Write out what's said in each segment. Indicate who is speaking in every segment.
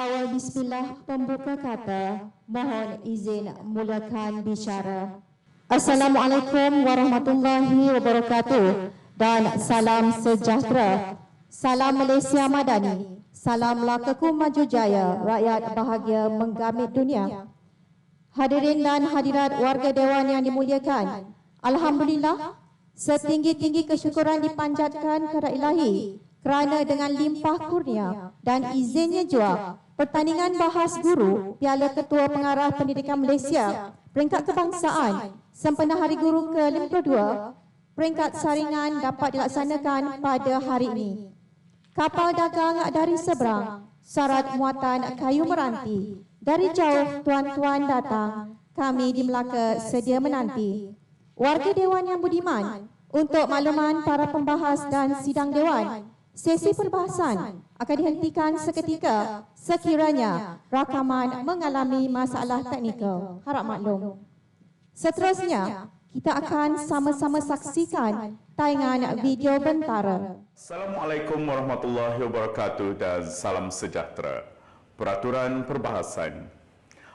Speaker 1: Awal bismillah pembuka kata, mohon izin mulakan bicara. Assalamualaikum warahmatullahi wabarakatuh dan salam sejahtera. Salam Malaysia Madani. Salam lakaku maju jaya, rakyat bahagia menggamit dunia. Hadirin dan hadirat warga Dewan yang dimuliakan, Alhamdulillah, setinggi-tinggi kesyukuran dipanjatkan kepada Ilahi kerana dengan limpah kurnia dan izinnya jua, pertandingan bahas guru Piala Ketua Pengarah Pendidikan Malaysia peringkat kebangsaan sempena Hari Guru ke-52 peringkat saringan dapat dilaksanakan pada hari ini. Kapal dagang dari seberang, syarat muatan kayu meranti, dari jauh tuan-tuan datang, kami di Melaka sedia menanti. Warga Dewan yang budiman, untuk makluman para pembahas dan sidang Dewan, sesi perbahasan akan dihentikan seketika sekiranya rakaman mengalami masalah teknikal. Harap maklum. Seterusnya, kita akan sama-sama saksikan tayangan video bentara.
Speaker 2: Assalamualaikum warahmatullahi wabarakatuh dan salam sejahtera. Peraturan perbahasan.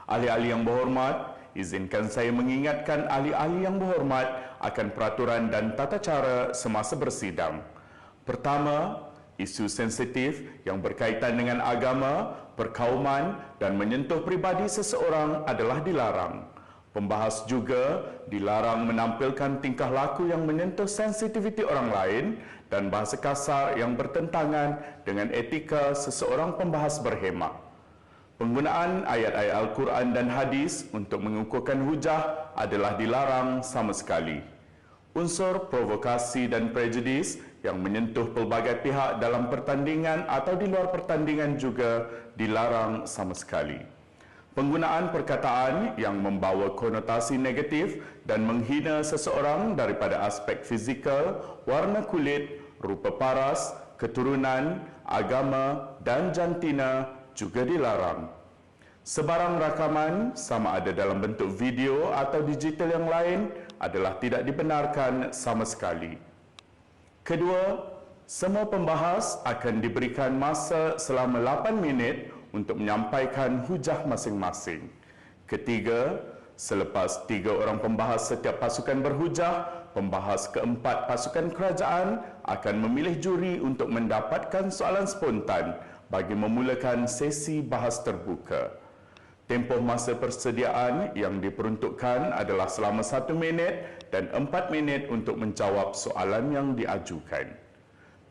Speaker 2: Ahli-ahli yang berhormat, izinkan saya mengingatkan ahli-ahli yang berhormat akan peraturan dan tata cara semasa bersidang. Pertama, isu sensitif yang berkaitan dengan agama, perkauman dan menyentuh pribadi seseorang adalah dilarang. Pembahas juga dilarang menampilkan tingkah laku yang menyentuh sensitiviti orang lain dan bahasa kasar yang bertentangan dengan etika seseorang pembahas berhemah. Penggunaan ayat-ayat Al-Quran dan hadis untuk mengukuhkan hujah adalah dilarang sama sekali. Unsur provokasi dan prejudis yang menyentuh pelbagai pihak dalam pertandingan atau di luar pertandingan juga dilarang sama sekali. Penggunaan perkataan yang membawa konotasi negatif dan menghina seseorang daripada aspek fizikal, warna kulit, rupa paras, keturunan, agama dan jantina juga dilarang. Sebarang rakaman sama ada dalam bentuk video atau digital yang lain adalah tidak dibenarkan sama sekali. Kedua, semua pembahas akan diberikan masa selama 8 minit untuk menyampaikan hujah masing-masing. Ketiga, selepas 3 orang pembahas setiap pasukan berhujah, pembahas keempat pasukan kerajaan akan memilih juri untuk mendapatkan soalan spontan bagi memulakan sesi bahas terbuka. Tempoh masa persediaan yang diperuntukkan adalah selama 1 minit dan 4 minit untuk menjawab soalan yang diajukan.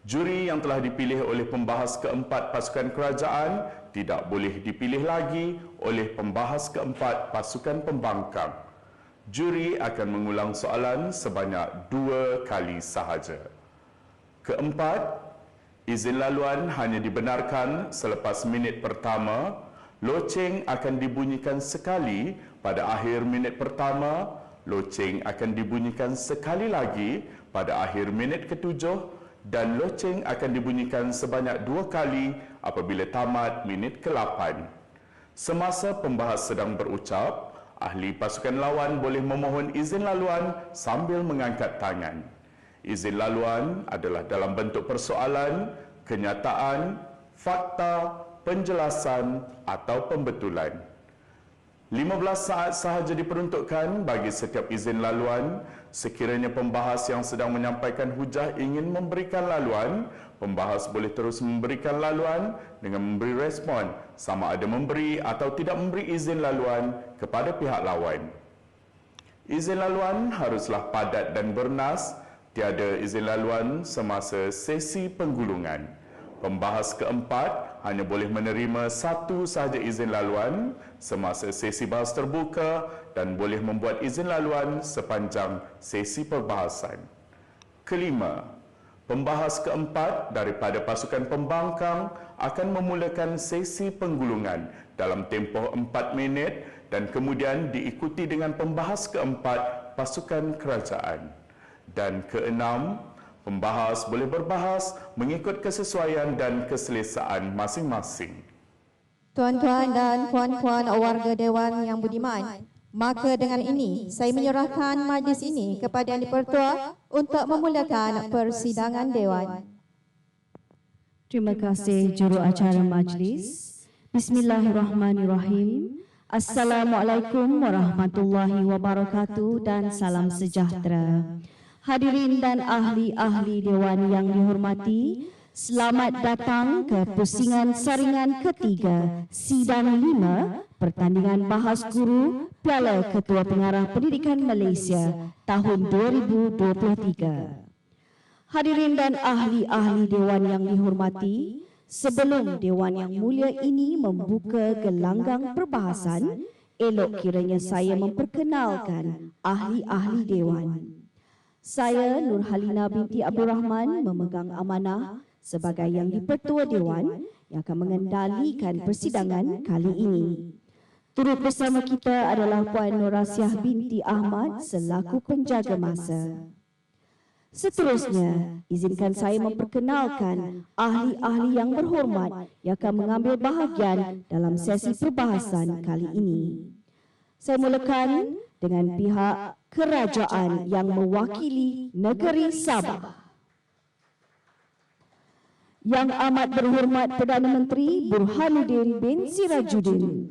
Speaker 2: Juri yang telah dipilih oleh pembahas keempat pasukan kerajaan tidak boleh dipilih lagi oleh pembahas keempat pasukan pembangkang. Juri akan mengulang soalan sebanyak 2 kali sahaja. Keempat, izin laluan hanya dibenarkan selepas minit pertama. Loceng akan dibunyikan sekali pada akhir minit pertama. Loceng akan dibunyikan sekali lagi pada akhir minit ke-7 dan loceng akan dibunyikan sebanyak 2 kali apabila tamat minit ke-8. Semasa pembahas sedang berucap, ahli pasukan lawan boleh memohon izin laluan sambil mengangkat tangan. Izin laluan adalah dalam bentuk persoalan, kenyataan, fakta, penjelasan atau pembetulan. 15 saat sahaja diperuntukkan bagi setiap izin laluan. Sekiranya pembahas yang sedang menyampaikan hujah ingin memberikan laluan, pembahas boleh terus memberikan laluan dengan memberi respon sama ada memberi atau tidak memberi izin laluan kepada pihak lawan. Izin laluan haruslah padat dan bernas. Tiada izin laluan semasa sesi penggulungan. Pembahas keempat hanya boleh menerima 1 sahaja izin laluan semasa sesi bahas terbuka dan boleh membuat izin laluan sepanjang sesi perbahasan. Kelima, pembahas keempat daripada pasukan pembangkang akan memulakan sesi penggulungan dalam tempoh 4 minit dan kemudian diikuti dengan pembahas keempat pasukan kerajaan. Dan keenam, pembahas boleh berbahas mengikut kesesuaian dan keselesaan masing-masing.
Speaker 1: Tuan-tuan dan puan-puan warga Dewan yang budiman, maka dengan ini saya menyerahkan majlis ini kepada Yang di-Pertua untuk memulakan persidangan Dewan.
Speaker 3: Terima kasih juru acara majlis.
Speaker 1: Bismillahirrahmanirrahim. Assalamualaikum warahmatullahi wabarakatuh dan salam sejahtera. Hadirin dan ahli-ahli Dewan yang dihormati, selamat datang ke pusingan saringan ketiga Sidang 5 Pertandingan Bahas Guru Piala Ketua Pengarah Pendidikan Malaysia tahun 2023. Hadirin dan ahli-ahli Dewan yang dihormati, sebelum Dewan yang mulia ini membuka gelanggang perbahasan, elok kiranya saya memperkenalkan ahli-ahli Dewan. Saya Nurhalina binti Abdul Rahman memegang amanah sebagai Yang di-Pertua Dewan yang akan mengendalikan persidangan kali ini. Turut bersama kita adalah Puan Nur Rasiah binti Ahmad selaku penjaga masa. Seterusnya, izinkan saya memperkenalkan ahli-ahli yang berhormat yang akan mengambil bahagian dalam sesi perbahasan kali ini. Saya mulakan dengan pihak kerajaan yang mewakili negeri Sabah. Yang amat berhormat Perdana Menteri Burhanuddin bin Sirajuddin.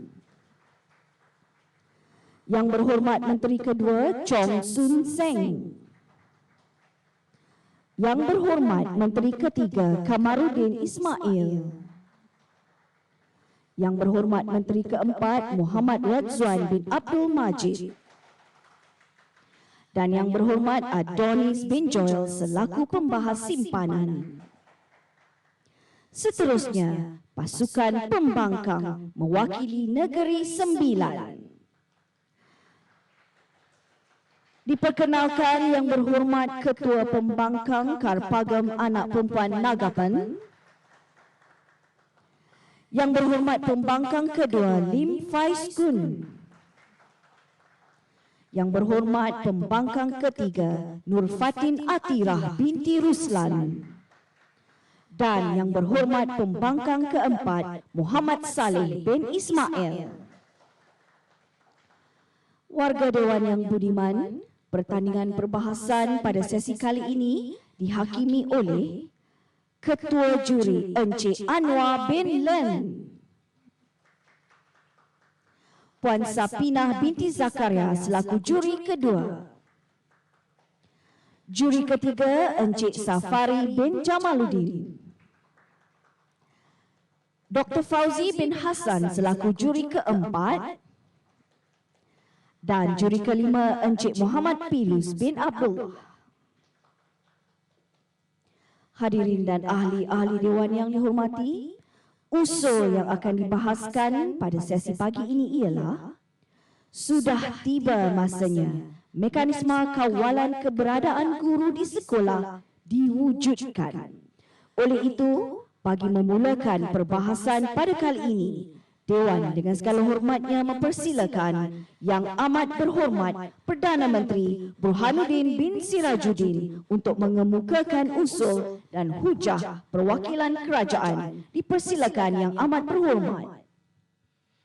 Speaker 1: Yang berhormat Menteri Kedua Chong Soon Seng. Yang berhormat Menteri Ketiga Kamaruddin Ismail. Yang berhormat Menteri Keempat Muhammad Radzwan bin Abdul Majid. Dan yang berhormat Adonis bin Joel selaku pembahas simpanan. Seterusnya, pasukan pembangkang mewakili Negeri Sembilan. Diperkenalkan yang berhormat Ketua Pembangkang Karpagam Anak Perempuan Nagapan. Yang berhormat Pembangkang Kedua Lim Faiz Kun. Yang berhormat Pembangkang Ketiga Nur Fatin Atirah binti Ruslan. Dan yang berhormat Pembangkang Keempat Muhammad Saleh bin Ismail. Warga Dewan yang budiman, pertandingan perbahasan pada sesi kali ini dihakimi oleh Ketua Juri Encik Anwar bin Len, Puan Sapinah binti Zakaria selaku juri kedua, juri ketiga Encik Safari bin Jamaluddin, Dr. Fauzi bin Hassan selaku juri keempat, dan juri kelima Encik Muhammad Pilus bin Abdullah. Hadirin dan ahli-ahli Dewan yang dihormati, usul yang akan dibahaskan pada sesi pagi ini ialah sudah tiba masanya mekanisme kawalan keberadaan guru di sekolah diwujudkan. Oleh itu, bagi memulakan perbahasan pada kali ini, Dewan dengan segala hormatnya mempersilakan Yang Amat Berhormat Perdana Menteri Burhanuddin bin Sirajuddin untuk mengemukakan usul dan hujah perwakilan kerajaan. Dipersilakan Yang Amat Berhormat.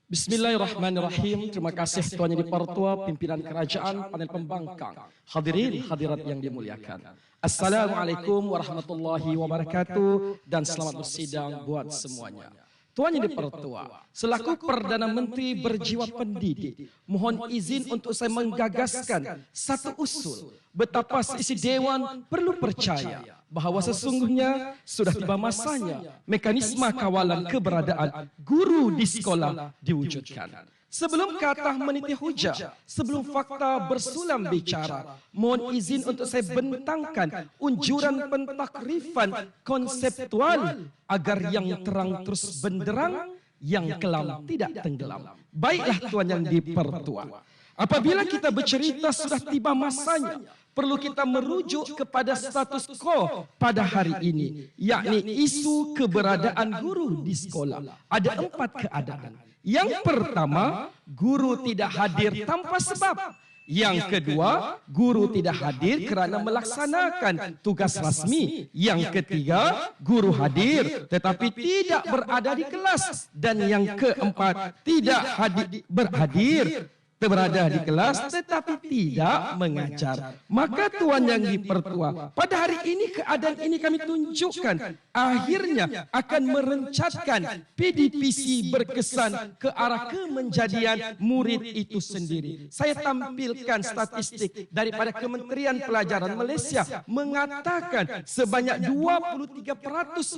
Speaker 3: Bismillahirrahmanirrahim. Terima kasih Tuan Yang di-Pertua, pimpinan kerajaan, panel pembangkang, hadirin hadirat yang dimuliakan. Assalamualaikum warahmatullahi wabarakatuh dan selamat bersidang buat semuanya. Tuan Yang di-Pertua, selaku Perdana Menteri berjiwa pendidik, mohon izin untuk saya menggagaskan satu usul betapa seisi Dewan perlu percaya bahawa sesungguhnya sudah tiba masanya mekanisme kawalan keberadaan guru di sekolah diwujudkan. Sebelum kata meniti hujah, sebelum fakta bersulam bicara, mohon izin untuk saya bentangkan unjuran pentakrifan konseptual agar yang terang terus benderang, yang kelam tidak tenggelam. Baiklah Tuan Yang di-Pertua, apabila kita bercerita sudah tiba masanya, perlu kita merujuk kepada status quo pada hari ini, yakni isu keberadaan guru di sekolah. Ada 4 keadaan. Yang pertama, guru tidak hadir tanpa sebab. Yang kedua, guru tidak hadir kerana melaksanakan tugas rasmi. Yang ketiga, guru hadir tetapi tidak berada di kelas. Dan yang keempat, tidak berhadir berada di kelas tetapi tidak mengajar. Maka Tuan Yang di-Pertua, pada hari ini keadaan ini kami tunjukkan akhirnya akan merencatkan PDPC berkesan ke arah kemenjadian murid itu sendiri. Saya tampilkan statistik daripada Kementerian Pelajaran Malaysia mengatakan sebanyak 23%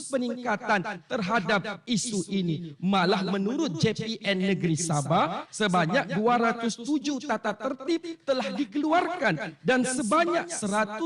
Speaker 3: peningkatan terhadap isu ini. Malah menurut JPN Negeri Sabah, sebanyak 207 tata tertib telah dikeluarkan dan sebanyak 117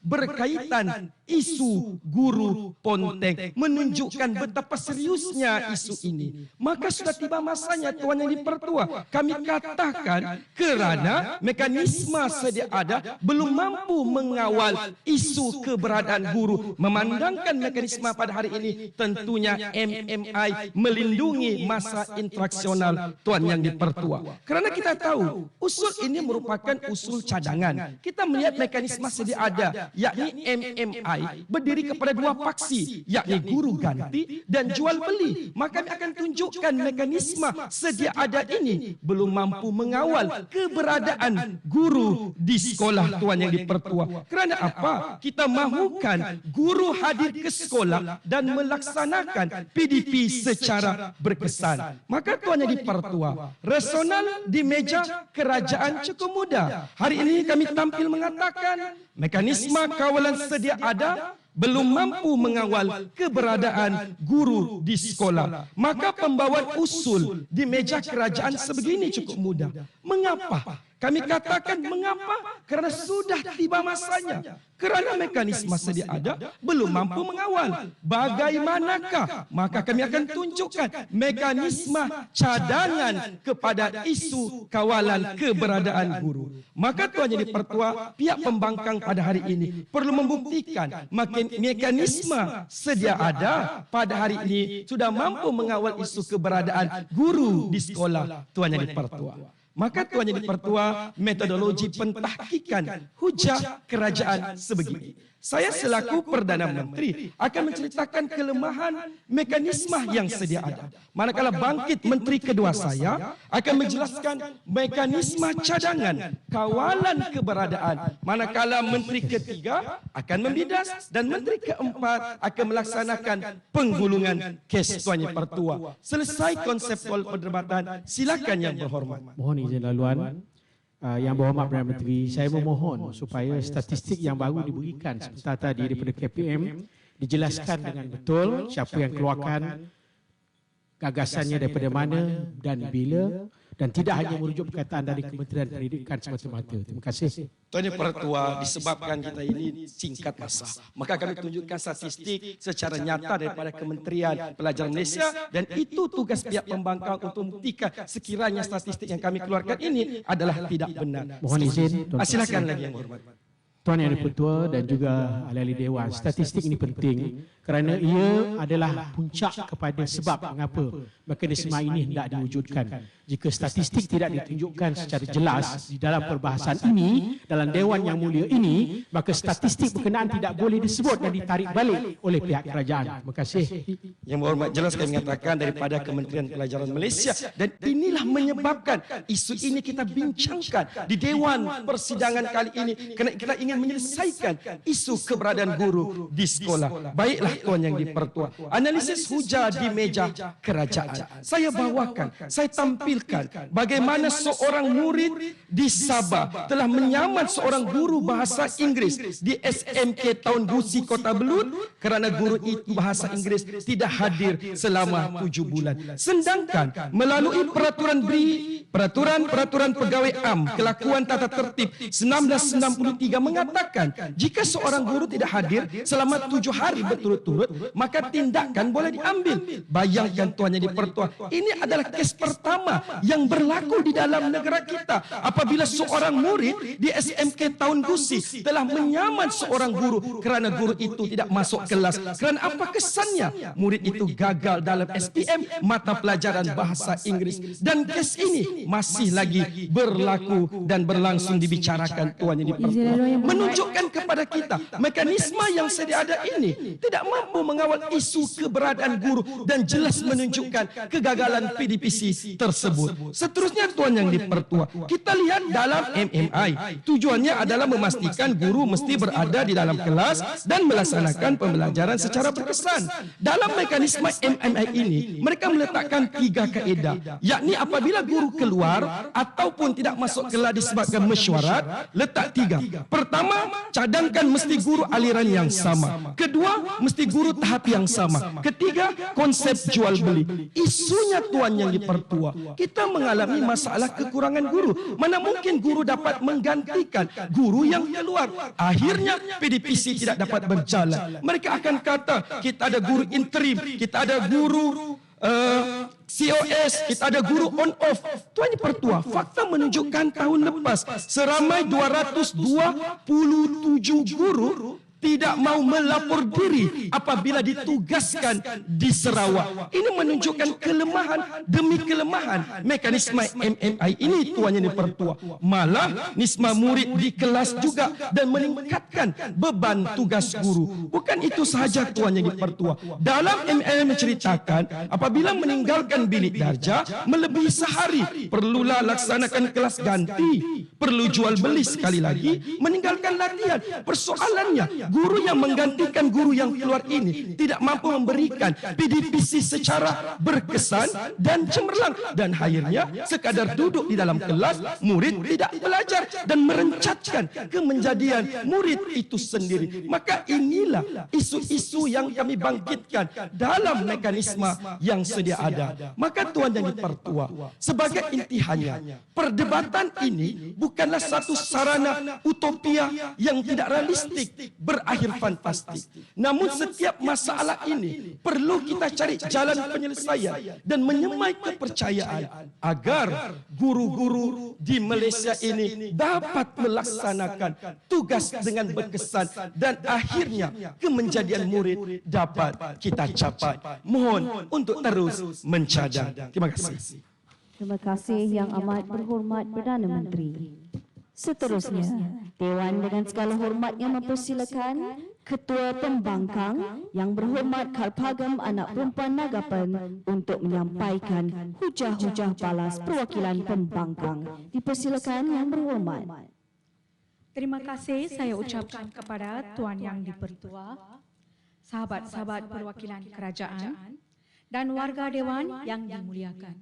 Speaker 3: berkaitan isu guru ponteng, menunjukkan betapa seriusnya isu ini. Maka sudah tiba masanya Tuan Yang di-Pertua, kami katakan kerana mekanisme sedia ada belum mampu mengawal isu keberadaan guru. Memandangkan mekanisme pada hari ini, tentunya MMI melindungi masa interaksional Tuan Yang di-Pertua. Kerana kita tahu usul ini merupakan usul cadangan. Kita melihat mekanisme sedia ada, yakni MMI berdiri kepada dua paksi, yakni guru ganti dan jual beli. Maka kami akan tunjukkan mekanisme sedia ada ini belum mampu mengawal keberadaan guru di sekolah Tuan Yang di-Pertua. Kerana apa? Kita mahukan guru hadir ke sekolah dan melaksanakan PDP secara berkesan. Maka Tuan Yang di-Pertua, resonans di meja kerajaan cukup mudah. Hari ini kami tampil mengatakan mekanisme kawalan sedia ada belum mampu mengawal keberadaan guru di sekolah. Maka pembawaan usul di meja kerajaan sebegini cukup mudah. Mengapa? Kami katakan mengapa? Kerana sudah tiba masanya. Kerana mekanisme sedia ada belum mampu mengawal. Bagaimanakah? Maka kami akan tunjukkan mekanisme cadangan kepada isu kawalan keberadaan guru. Maka Tuan Yang di-Pertua, pihak pembangkang pada hari ini perlu membuktikan mekanisme sedia ada pada hari ini sudah mampu mengawal isu keberadaan guru di sekolah Tuan Yang di-Pertua. Maka Tuan Yang di-Pertua, metodologi pentahkikan hujah kerajaan sebegini. Saya selaku Perdana Menteri akan menceritakan kelemahan mekanisme yang sedia ada. Manakala bangkit Menteri kedua saya akan menjelaskan mekanisme cadangan kawalan keberadaan. Manakala Menteri ketiga akan membidas dan Menteri keempat akan melaksanakan penggulungan kes Tuan Yang di-Pertua. Selesai konseptual perdebatan, silakan Yang Berhormat.
Speaker 4: Mohon izin laluan. Yang Berhormat Perdana Menteri, saya memohon supaya statistik yang baru diberikan sebentar tadi daripada KPM dijelaskan dengan betul siapa yang keluarkan, gagasannya daripada mana dan bila, dan tidak hanya merujuk perkataan dari Kementerian Pendidikan semata-mata. Terima kasih.
Speaker 3: Tuan Yang Pertua, disebabkan kita ini singkat masa, maka kami tunjukkan statistik secara nyata daripada Kementerian Pelajaran Malaysia, dan itu tugas pihak pembangkang untuk membuktikan sekiranya statistik yang kami keluarkan ini adalah tidak benar.
Speaker 4: Mohon izin.
Speaker 3: Silakan lagi Yang Berhormat.
Speaker 4: Tuan Yang di-Pertua dan juga ahli-ahli Dewan, statistik ini penting kerana ia adalah puncak kepada sebab mengapa mekanisme ini hendak diwujudkan. Jika statistik tidak ditunjukkan secara jelas di dalam perbahasan ini, dalam Dewan Yang Mulia ini, maka statistik berkenaan tidak boleh disebut dan ditarik balik oleh pihak kerajaan. Terima kasih.
Speaker 3: Yang Berhormat, jelas kami mengatakan daripada Kementerian Pelajaran Malaysia, dan inilah menyebabkan isu ini kita bincangkan di Dewan Persidangan kali ini kerana kita ingin menyelesaikan isu keberadaan guru di sekolah. Baiklah Tuan Yang di-Pertua, analisis hujah di meja kerajaan. Saya bawakan, saya tampilkan bagaimana seorang murid di Sabah telah menyamar seorang guru bahasa Inggeris di SMK Taun Gusi Kota Belud kerana guru itu bahasa Inggeris tidak hadir selama 7 bulan. Sedangkan melalui Peraturan Pegawai Am Kelakuan Tata Tertib 1993 mengatakan jika seorang guru tidak hadir selama 7 hari berturut-turut, maka tindakan boleh diambil. Bayangkan Tuan Yang di-Pertua, ini adalah kes pertama yang berlaku di dalam negara kita apabila seorang murid di SMK Taun Gusi telah menyamar seorang guru kerana guru itu tidak masuk kelas. Kerana apa kesannya? Murid itu gagal dalam SPM mata pelajaran bahasa Inggeris, dan kes ini masih lagi berlaku dan berlangsung dibicarakan Tuan Yang di-Pertua. menunjukkan kepada kita mekanisme yang sedia ada ini tidak mampu mengawal isu keberadaan guru dan jelas menunjukkan kegagalan PDPC tersebut. Seterusnya Tuan Yang di-Pertua, kita lihat dalam MMI, tujuannya adalah memastikan guru mesti berada di dalam kelas dan melaksanakan pembelajaran secara berkesan. Dalam mekanisme MMI ini, mereka meletakkan 3 kaedah, yakni apabila guru keluar ataupun tidak masuk kelas disebabkan mesyuarat, letak 3. Pertama, cadangkan mesti guru aliran yang sama. Kedua, mesti guru tahap yang sama. Ketiga, konsep jual beli. Isunya Tuan Yang di-Pertua, kita mengalami masalah kekurangan guru. Mana mungkin guru dapat menggantikan guru yang keluar. Akhirnya PDPC tidak dapat berjalan. Mereka akan kata kita ada guru interim, kita ada guru COS, kita ada guru on off. Tuan Yang di-Pertua, fakta menunjukkan tahun lepas seramai 227 guru tidak mau melapor diri apabila ditugaskan di Sarawak. Ini menunjukkan kelemahan demi kelemahan mekanisme MMI ini, Tuan Yang di-Pertua. Malah nisma murid di kelas juga dan meningkatkan beban tugas guru. Bukan itu sahaja, Tuan Yang di-Pertua. Dalam MMI menceritakan apabila meninggalkan bilik darjah melebihi sehari, perlulah laksanakan kelas ganti. Perlu jual beli sekali lagi, meninggalkan latihan. Persoalannya, guru yang menggantikan guru yang keluar ini tidak mampu memberikan PDPC secara berkesan dan cemerlang, dan akhirnya sekadar duduk di dalam kelas, murid tidak belajar dan merencatkan kemenjadian murid itu sendiri. Maka inilah isu-isu yang kami bangkitkan dalam mekanisme yang sedia ada. Maka Tuan Yang di-Pertua, sebagai intihannya, perdebatan ini bukanlah satu sarana utopia yang tidak realistik berakhir fantastik. Namun setiap masalah ini perlu kita cari jalan penyelesaian dan menyemai kepercayaan agar guru-guru di Malaysia ini dapat melaksanakan tugas dengan berkesan dan akhirnya kemenjadian murid dapat kita capai. Mohon untuk terus mencadang. Terima kasih.
Speaker 1: Terima kasih Yang Amat Berhormat Perdana Menteri. Seterusnya, Dewan dengan segala hormatnya mempersilakan Ketua Pembangkang Yang Berhormat Kalpagam Anak Perempuan Nagapan untuk menyampaikan hujah-hujah balas perwakilan pembangkang. Dipersilakan Yang Berhormat.
Speaker 5: Terima kasih saya ucapkan kepada Tuan Yang di-Pertua, sahabat-sahabat perwakilan kerajaan dan warga Dewan yang dimuliakan.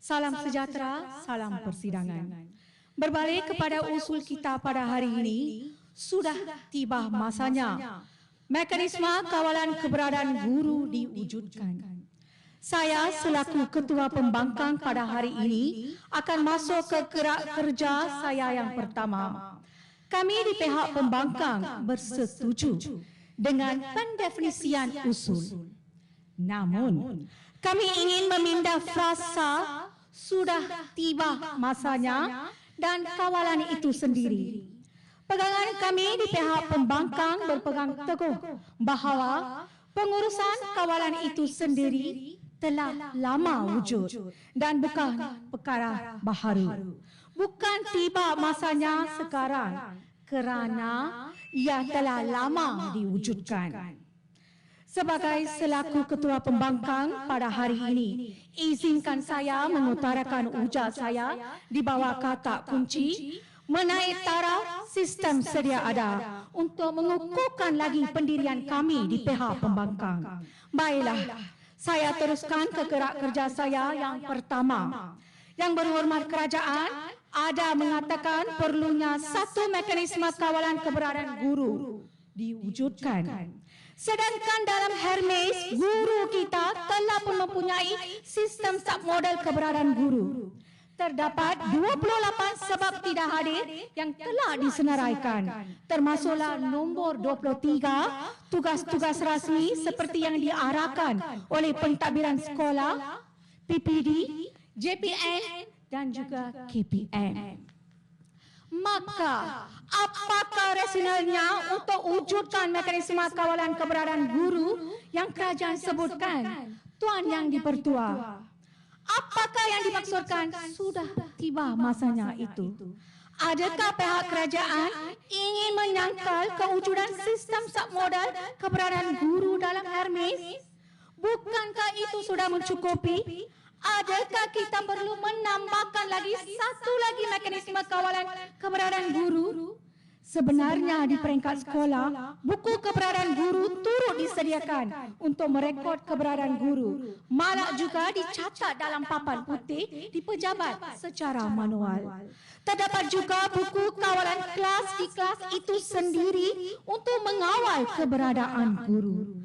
Speaker 5: Salam sejahtera, salam persidangan. Berbalik kepada usul kita pada hari ini, sudah tiba masanya mekanisme kawalan keberadaan guru diwujudkan. Saya selaku Ketua Pembangkang pada hari ini akan masuk ke gerak kerja saya yang pertama. Kami di pihak pembangkang bersetuju dengan pendefinisian usul. Namun, kami ingin memindah frasa sudah tiba masanya dan kawalan itu sendiri. Pegangan kami di pihak pembangkang berpegang teguh bahawa pengurusan kawalan itu sendiri telah lama wujud dan bukan perkara baharu. Bukan tiba masanya sekarang kerana ia telah lama diwujudkan. Sebagai selaku Ketua Pembangkang pada hari ini, izinkan saya mengutarakan ujar saya di bawah kata kunci menaik taraf sistem sedia ada untuk mengukuhkan lagi pendirian kami di pihak pembangkang. Baiklah, saya teruskan ke gerak kerja saya yang pertama. Yang Berhormat Kerajaan ada mengatakan perlunya satu mekanisme kawalan keberadaan guru diwujudkan. Sedangkan dalam Hermes, guru kita telah pun mempunyai sistem submodel keberadaan guru. Terdapat 28 sebab tidak hadir yang telah disenaraikan. Termasuklah nombor 23, tugas-tugas rasmi seperti yang diarahkan oleh pentadbiran sekolah, PPD, JPN dan juga KPM. Maka, apakah rasionalnya untuk wujudkan mekanisme kawalan keberadaan guru yang kerajaan sebutkan, Tuan Yang di-Pertua? Apakah yang dimaksudkan sudah tiba masanya itu? Adakah pihak kerajaan ingin menyangkal kewujudan sistem submodal keberadaan guru dalam Hermes? Bukankah itu sudah mencukupi? Adakah kita perlu menambahkan lagi satu lagi mekanisme kawalan keberadaan guru? Sebenarnya di peringkat sekolah, buku keberadaan guru turut disediakan untuk merekod keberadaan guru. Malah juga dicatat dalam papan putih di pejabat secara manual. Terdapat juga buku kawalan kelas di kelas itu sendiri untuk mengawal keberadaan guru.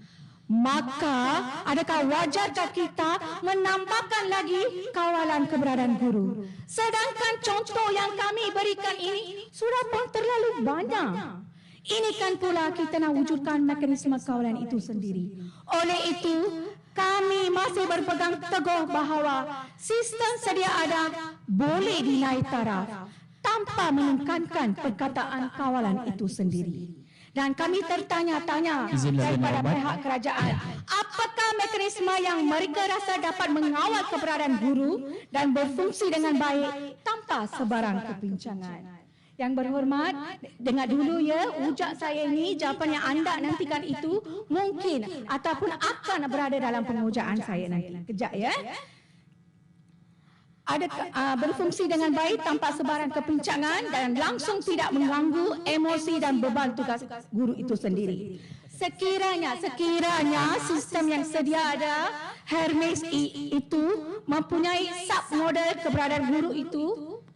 Speaker 5: Maka, adakah wajarkah kita menambahkan lagi kawalan keberadaan guru? Sedangkan contoh yang kami berikan ini sudah pun terlalu banyak. Ini kan pula kita nak wujudkan mekanisme kawalan itu sendiri. Oleh itu, kami masih berpegang teguh bahawa sistem sedia ada boleh dinaik taraf tanpa menekankan perkataan kawalan itu sendiri. Dan kami tertanya-tanya daripada pihak kerajaan, apakah mekanisme yang mereka rasa dapat mengawal keberadaan guru dan berfungsi dengan baik tanpa sebarang kepincangan. Yang berhormat, dengar dulu ya, ucap saya ini, jawapan yang anda nantikan itu mungkin ataupun akan berada dalam pengujaan saya nanti. Kejap ya. Ada berfungsi dengan baik tanpa sebarang kepincangan dan langsung tidak mengganggu emosi dan beban tugas guru itu sendiri. Sekiranya sistem yang sedia ada Hermes itu mempunyai submodel keberadaan guru itu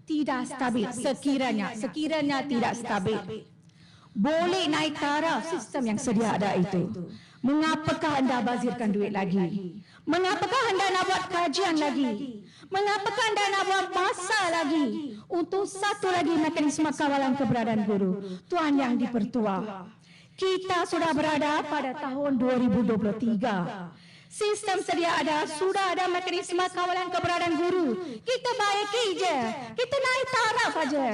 Speaker 5: tidak stabil. Sekiranya tidak stabil, boleh naik taraf sistem yang sedia ada itu. Mengapakah anda bazirkan duit lagi? Mengapakah anda nak buat kajian lagi? Mengapakah anda nak buat masa lagi untuk satu lagi mekanisme kawalan keberadaan guru? Tuan Yang di-Pertua, kita sudah berada pada tahun 2023. Sistem sedia ada, sudah ada mekanisme kawalan keberadaan guru. Kita baiki je, kita naik taraf saja.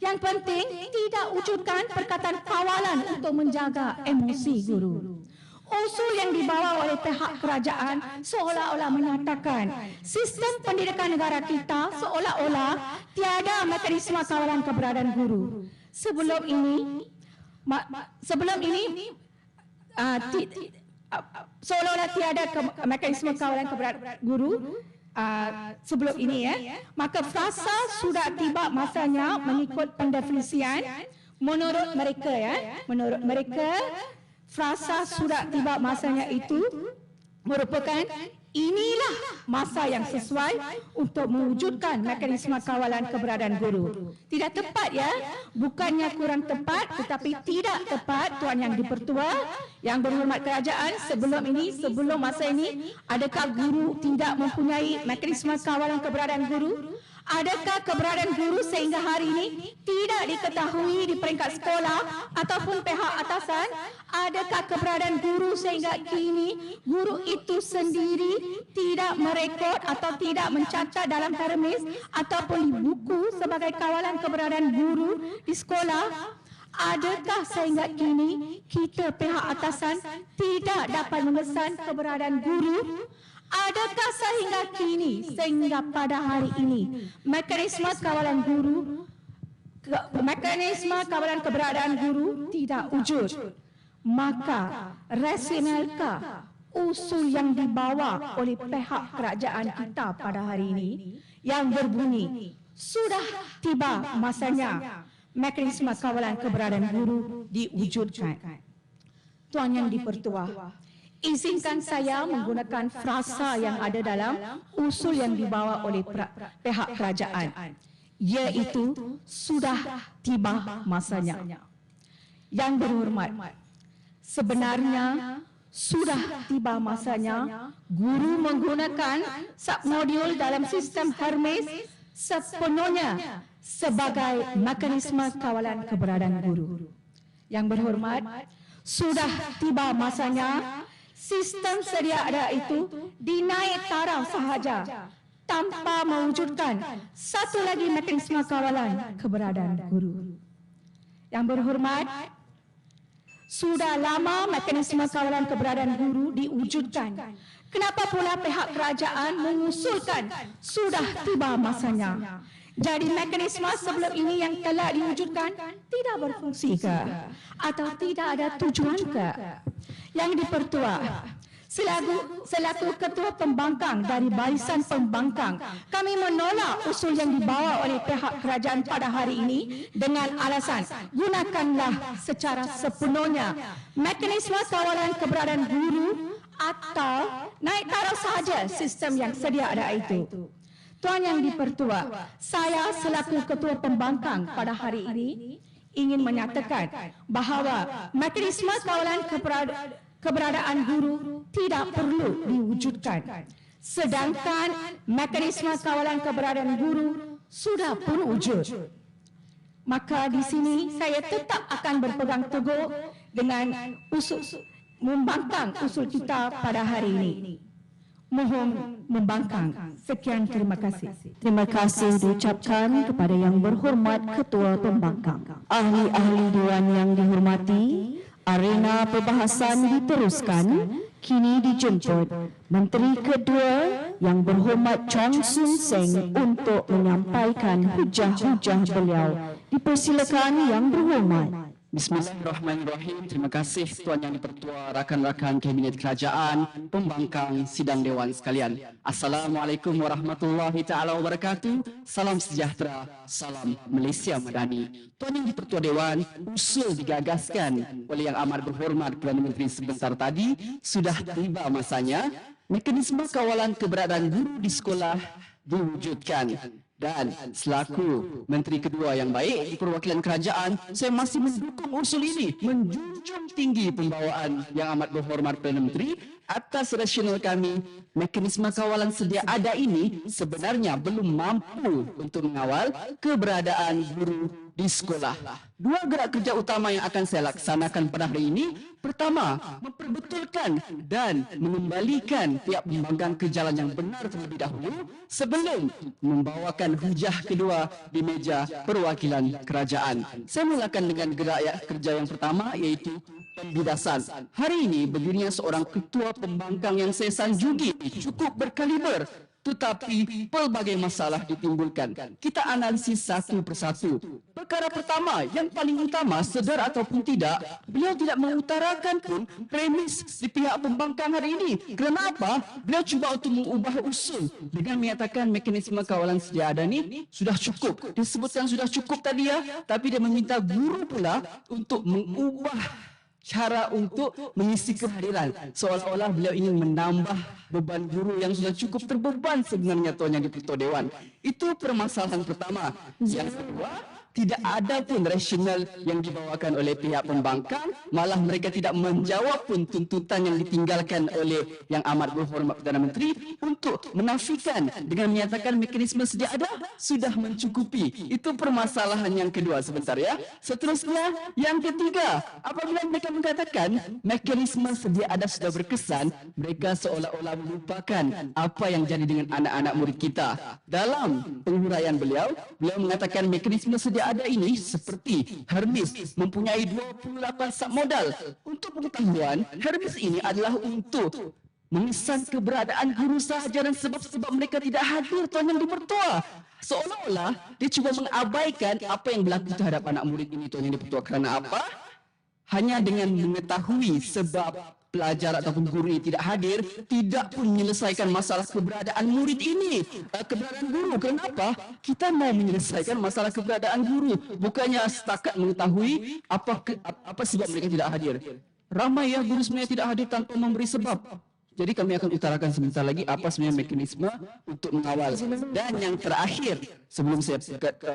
Speaker 5: Yang penting tidak wujudkan perkataan kawalan untuk menjaga emosi guru. Usul yang dibawa oleh pihak kerajaan seolah-olah menyatakan sistem pendidikan negara kita seolah-olah tiada mekanisme kawalan keberadaan guru. Sebelum ini seolah-olah tiada mekanisme kawalan keberadaan guru. Sebelum ini maka frasa sudah tiba masanya mengikut pendefinisian menurut mereka frasa sudah tiba masanya itu merupakan inilah masa yang sesuai untuk mewujudkan mekanisme kawalan keberadaan guru. Tidak tepat ya, bukannya kurang tepat tetapi tidak tepat Tuan Yang di-Pertua, yang berhormat kerajaan. Sebelum masa ini, adakah guru tidak mempunyai mekanisme kawalan keberadaan guru? Adakah keberadaan guru sehingga hari ini tidak diketahui di peringkat sekolah ataupun pihak atasan? Adakah keberadaan guru sehingga kini guru itu sendiri tidak merekod atau tidak mencatat dalam Hermes ataupun di buku sebagai kawalan keberadaan guru di sekolah? Adakah sehingga kini kita pihak atasan tidak dapat mengesan keberadaan guru? Adakah sehingga pada hari ini mekanisme kawalan keberadaan guru tidak wujud? Maka rasionalkah usul yang dibawa oleh pihak kerajaan kita pada hari ini yang berbunyi sudah tiba masanya mekanisme kawalan keberadaan guru diwujudkan? Tuan Yang di-Pertua, izinkan saya menggunakan frasa yang ada dalam usul yang dibawa oleh pihak kerajaan, iaitu sudah tiba masanya. Yang berhormat, sebenarnya sudah tiba masanya guru menggunakan submodul dalam sistem Hermes sepenuhnya sebagai mekanisme kawalan keberadaan guru. Yang berhormat, sudah tiba masanya sistem sedia ada itu dinaik taraf sahaja tanpa mewujudkan satu lagi mekanisme kawalan keberadaan guru. Yang berhormat, sudah lama mekanisme kawalan keberadaan guru diwujudkan. Kenapa pula pihak kerajaan mengusulkan sudah tiba masanya? Jadi mekanisme sebelum ini yang telah diwujudkan tidak berfungsi ke? Atau tidak ada tujuan ke? Yang di-Pertua, selaku Ketua Pembangkang dari Barisan Pembangkang, kami menolak usul yang dibawa oleh pihak kerajaan pada hari ini dengan alasan gunakanlah secara sepenuhnya mekanisme kawalan keberadaan guru atau naik taraf sahaja sistem yang sedia ada itu. Tuan Yang di-Pertua, saya selaku Ketua Pembangkang pada hari ini ingin menyatakan bahawa mekanisme kawalan keberadaan guru tidak perlu diwujudkan. Sedangkan mekanisme kawalan keberadaan guru sudah pun wujud. Maka di sini saya tetap akan berpegang teguh dengan membangkang usul kita pada hari ini. Mohon membangkang. Sekian, terima kasih.
Speaker 1: Terima kasih diucapkan kepada Yang Berhormat Ketua Pembangkang. Ahli-ahli Dewan yang dihormati, arena perbahasan diteruskan. Kini dijemput Menteri Kedua Yang Berhormat Chong Soon Seng untuk menyampaikan hujah-hujah beliau. Dipersilakan Yang Berhormat.
Speaker 6: Bismillahirrahmanirrahim. Terima kasih Tuan Yang di-Pertua, rakan-rakan Kabinet Kerajaan, pembangkang sidang Dewan sekalian. Assalamualaikum warahmatullahi taala wabarakatuh. Salam sejahtera, salam Malaysia Madani. Tuan Yang di-Pertua Dewan, usul digagaskan oleh Yang Amat Berhormat Perdana Menteri sebentar tadi, sudah tiba masanya mekanisme kawalan keberadaan guru di sekolah diwujudkan. Dan selaku Menteri Kedua yang baik di perwakilan kerajaan, saya masih mendukung usul ini, menjunjung tinggi pembawaan Yang Amat Berhormat Perdana Menteri. Atas rasional kami, mekanisme kawalan sedia ada ini sebenarnya belum mampu untuk mengawal keberadaan guru di sekolah. Dua gerak kerja utama yang akan saya laksanakan pada hari ini. Pertama, memperbetulkan dan mengembalikan pihak pembangkang ke jalan yang benar terlebih dahulu sebelum membawakan hujah kedua di meja perwakilan kerajaan. Saya mulakan dengan gerak kerja yang pertama, iaitu pembidasan. Hari ini berdirinya seorang ketua pembangkang yang saya sanjungi cukup berkaliber, tetapi pelbagai masalah ditimbulkan. Kita analisis satu persatu. Perkara pertama, yang paling utama, sedar ataupun tidak, beliau tidak mengutarakan pun premis di pihak pembangkang hari ini. Kenapa? Beliau cuba untuk mengubah usul dengan menyatakan mekanisme kawalan sedia ada ini sudah cukup. Disebutkan sudah cukup tadi ya, tapi dia meminta guru pula untuk mengubah cara untuk mengisi kehadiran, seolah-olah beliau ingin menambah beban guru yang sudah cukup terbeban sebenarnya Tuan Yang di-Pertua Dewan. Itu permasalahan pertama. Yang kedua, tidak ada pun rasional yang dibawakan oleh pihak pembangkang, malah mereka tidak menjawab pun tuntutan yang ditinggalkan oleh Yang Amat Berhormat Perdana Menteri untuk menafikan dengan menyatakan mekanisme sedia ada sudah mencukupi. Itu permasalahan yang kedua sebentar ya. Seterusnya, yang ketiga, apabila mereka mengatakan mekanisme sedia ada sudah berkesan, mereka seolah-olah melupakan apa yang jadi dengan anak-anak murid kita. Dalam penghuraian beliau mengatakan mekanisme sedia ada ini seperti Hermes mempunyai 28 submodal. Untuk pengetahuan, Hermes ini adalah untuk mengesan keberadaan guru sahaja dan sebab-sebab mereka tidak hadir Tuan Yang di-Pertua. Seolah-olah dia cuba mengabaikan apa yang berlaku terhadap anak murid ini Tuan Yang di-Pertua. Kerana apa? Hanya dengan mengetahui sebab pelajar ataupun guru ini tidak hadir, tidak pun menyelesaikan masalah keberadaan murid ini, keberadaan guru. Kenapa? Kita mau menyelesaikan masalah keberadaan guru, bukannya setakat mengetahui apa sebab mereka tidak hadir. Ramai ya guru sebenarnya tidak hadir tanpa memberi sebab. Jadi kami akan utarakan sebentar lagi apa sebenarnya mekanisme untuk mengawal. Dan yang terakhir, sebelum saya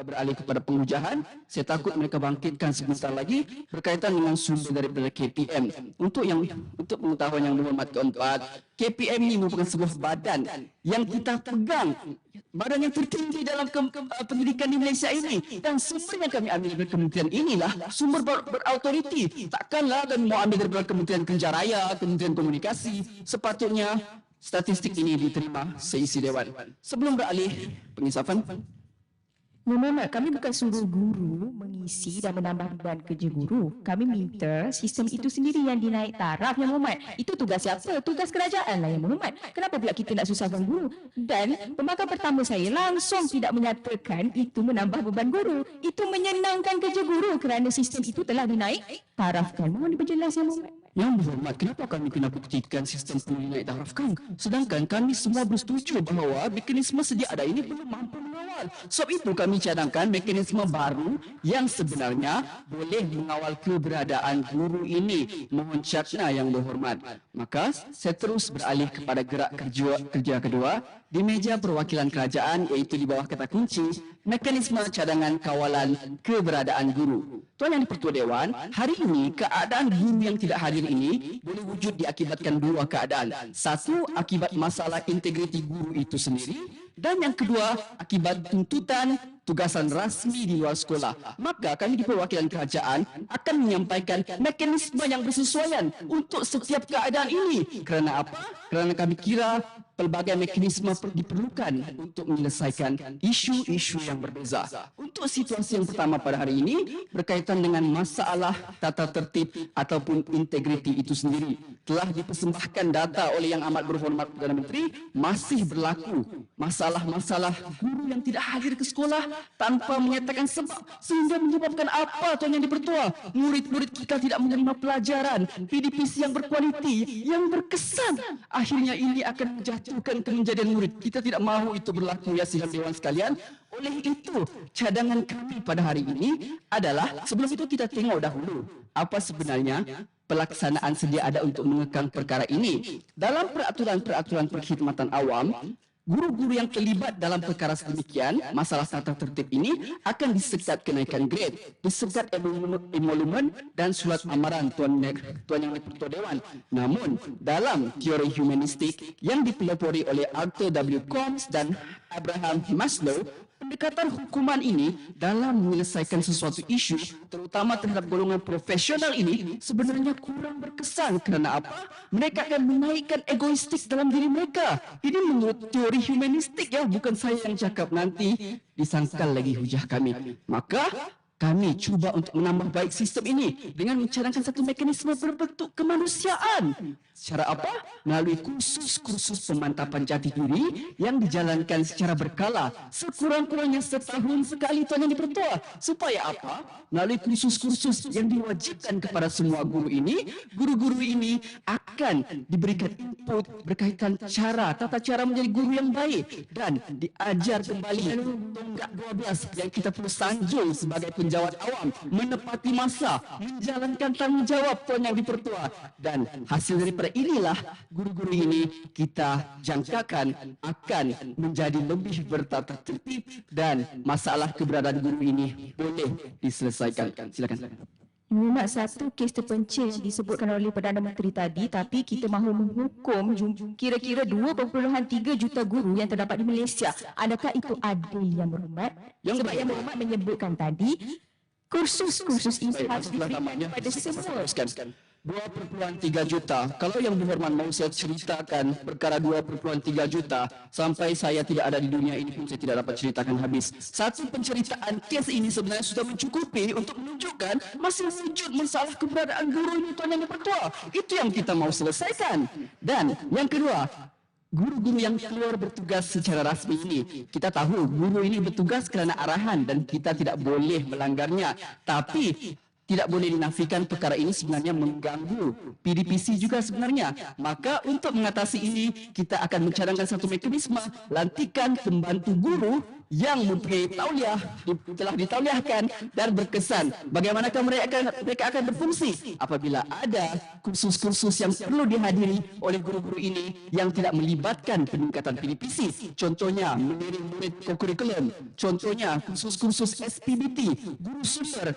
Speaker 6: beralih kepada penghujahan, saya takut mereka bangkitkan sebentar lagi berkaitan dengan sumber daripada KPM. Untuk pengetahuan yang berhormat keempat, KPM ini merupakan sebuah badan yang kita pegang, badan yang tertinggi dalam pendidikan di Malaysia ini, dan sumber yang kami ambil dari kementerian inilah sumber berautoriti. Takkanlah kami mau ambil daripada Kementerian Kerja Raya, Kementerian Komunikasi. Sepatutnya statistik ini diterima seisi dewan. Sebelum beralih penginsafan,
Speaker 7: Muhammad, kami bukan suruh guru mengisi dan menambah beban kerja guru. Kami minta sistem itu sendiri yang dinaik taraf, ya Muhammad. Itu tugas siapa? Tugas kerajaan lah, ya Muhammad. Kenapa pula kita nak susahkan guru? Dan pembangkang pertama saya langsung tidak menyatakan itu menambah beban guru. Itu menyenangkan kerja guru kerana sistem itu telah dinaik tarafkan. Mohon diperjelas, ya Muhammad.
Speaker 6: Yang berhormat, kenapa kami kena buktikan sistem perlu dinaik tarafkan? Sedangkan kami semua bersetuju bahawa mekanisme sedia ada ini belum mampu mengawal. Sebab itu kami cadangkan mekanisme baru yang sebenarnya boleh mengawal keberadaan guru ini. Mohon cakna yang berhormat. Maka saya terus beralih kepada gerak kerja kedua di meja perwakilan kerajaan, iaitu di bawah kata kunci mekanisme cadangan kawalan keberadaan guru. Tuan Yang di-Pertua Dewan, hari ini keadaan guru yang tidak hadir ini boleh wujud diakibatkan dua keadaan. Satu, akibat masalah integriti guru itu sendiri, dan yang kedua, akibat tuntutan tugasan rasmi di luar sekolah. Maka kami di perwakilan kerajaan akan menyampaikan mekanisme yang bersesuaian untuk setiap keadaan ini. Kerana apa? Kerana kami kira pelbagai mekanisme diperlukan untuk menyelesaikan isu-isu yang berbeza. Untuk situasi yang pertama pada hari ini berkaitan dengan masalah tata tertib ataupun integriti itu sendiri. Telah dipersembahkan data oleh Yang Amat Berhormat Perdana Menteri, masih berlaku masalah-masalah guru yang tidak hadir ke sekolah tanpa menyatakan sebab, sehingga menyebabkan apa Tuan Yang di-Pertua? Murid-murid kita tidak menerima pelajaran PDPC yang berkualiti, yang berkesan. Akhirnya ini akan menjatuhkan kemenjadian murid. Kita tidak mahu itu berlaku, ya sidang Dewan sekalian. Oleh itu, cadangan kami pada hari ini adalah, sebelum itu kita tengok dahulu apa sebenarnya pelaksanaan sedia ada untuk mengekang perkara ini. Dalam peraturan-peraturan perkhidmatan awam, guru-guru yang terlibat dalam perkara sedemikian, masalah tata tertib ini akan disekat kenaikan grade, disekat emolumen dan surat amaran Tuan Yang di-Pertua Dewan. Namun, dalam teori humanistik yang dipelopori oleh Arthur W. Combs dan Abraham Maslow, pendekatan hukuman ini dalam menyelesaikan sesuatu isu, terutama terhadap golongan profesional ini, sebenarnya kurang berkesan. Kerana apa? Mereka akan menaikkan egoistik dalam diri mereka. Ini menurut teori humanistik, ya, bukan saya yang cakap. Nanti disangkal lagi hujah kami. Maka kami cuba untuk menambah baik sistem ini dengan mencadangkan satu mekanisme berbentuk kemanusiaan. Secara apa? Melalui kursus-kursus pemantapan jati diri yang dijalankan secara berkala, sekurang-kurangnya setahun sekali Tuan Yang di-Pertua. Supaya apa? Melalui kursus-kursus yang diwajibkan kepada semua guru ini, guru-guru ini akan diberikan input berkaitan tata cara menjadi guru yang baik, dan diajar kembali tonggak 12 yang kita perlu sanjung sebagai penjawat awam, menepati masa, menjalankan tanggungjawab Tuan Yang di-Pertua. Dan hasil daripada inilah guru-guru ini kita jangkakan akan menjadi lebih bertata tertib dan masalah keberadaan guru ini boleh diselesaikan. Silakan.
Speaker 7: Muhammad, satu kes terpencil yang disebutkan oleh Perdana Menteri tadi, tapi kita mahu menghukum kira-kira 2.3 juta guru yang terdapat di Malaysia. Adakah itu adil, Yang Berhormat? Sebab Yang Berhormat menyebutkan tadi kursus-kursus ini harus diberikan kepada semua.
Speaker 6: 2.3 juta. Kalau Yang Berhormat mahu saya ceritakan perkara 2.3 juta, sampai saya tidak ada di dunia ini pun saya tidak dapat ceritakan habis. Satu penceritaan kes ini sebenarnya sudah mencukupi untuk menunjukkan masih wujud masalah keberadaan guru ini Tuan Yang di-Pertua. Itu yang kita mahu selesaikan. Dan yang kedua, guru-guru yang keluar bertugas secara rasmi ini, kita tahu guru ini bertugas kerana arahan dan kita tidak boleh melanggarnya. Tapi tidak boleh dinafikan perkara ini sebenarnya mengganggu PDPC juga sebenarnya. Maka untuk mengatasi ini, kita akan mencadangkan satu mekanisme lantikan pembantu guru yang mempunyai tauliah, telah ditauliahkan dan berkesan. Bagaimanakah mereka akan berfungsi apabila ada kursus-kursus yang perlu dihadiri oleh guru-guru ini yang tidak melibatkan peningkatan PDPC. Contohnya mengiring murid kurikulum, contohnya kursus-kursus SPBT, guru sumber.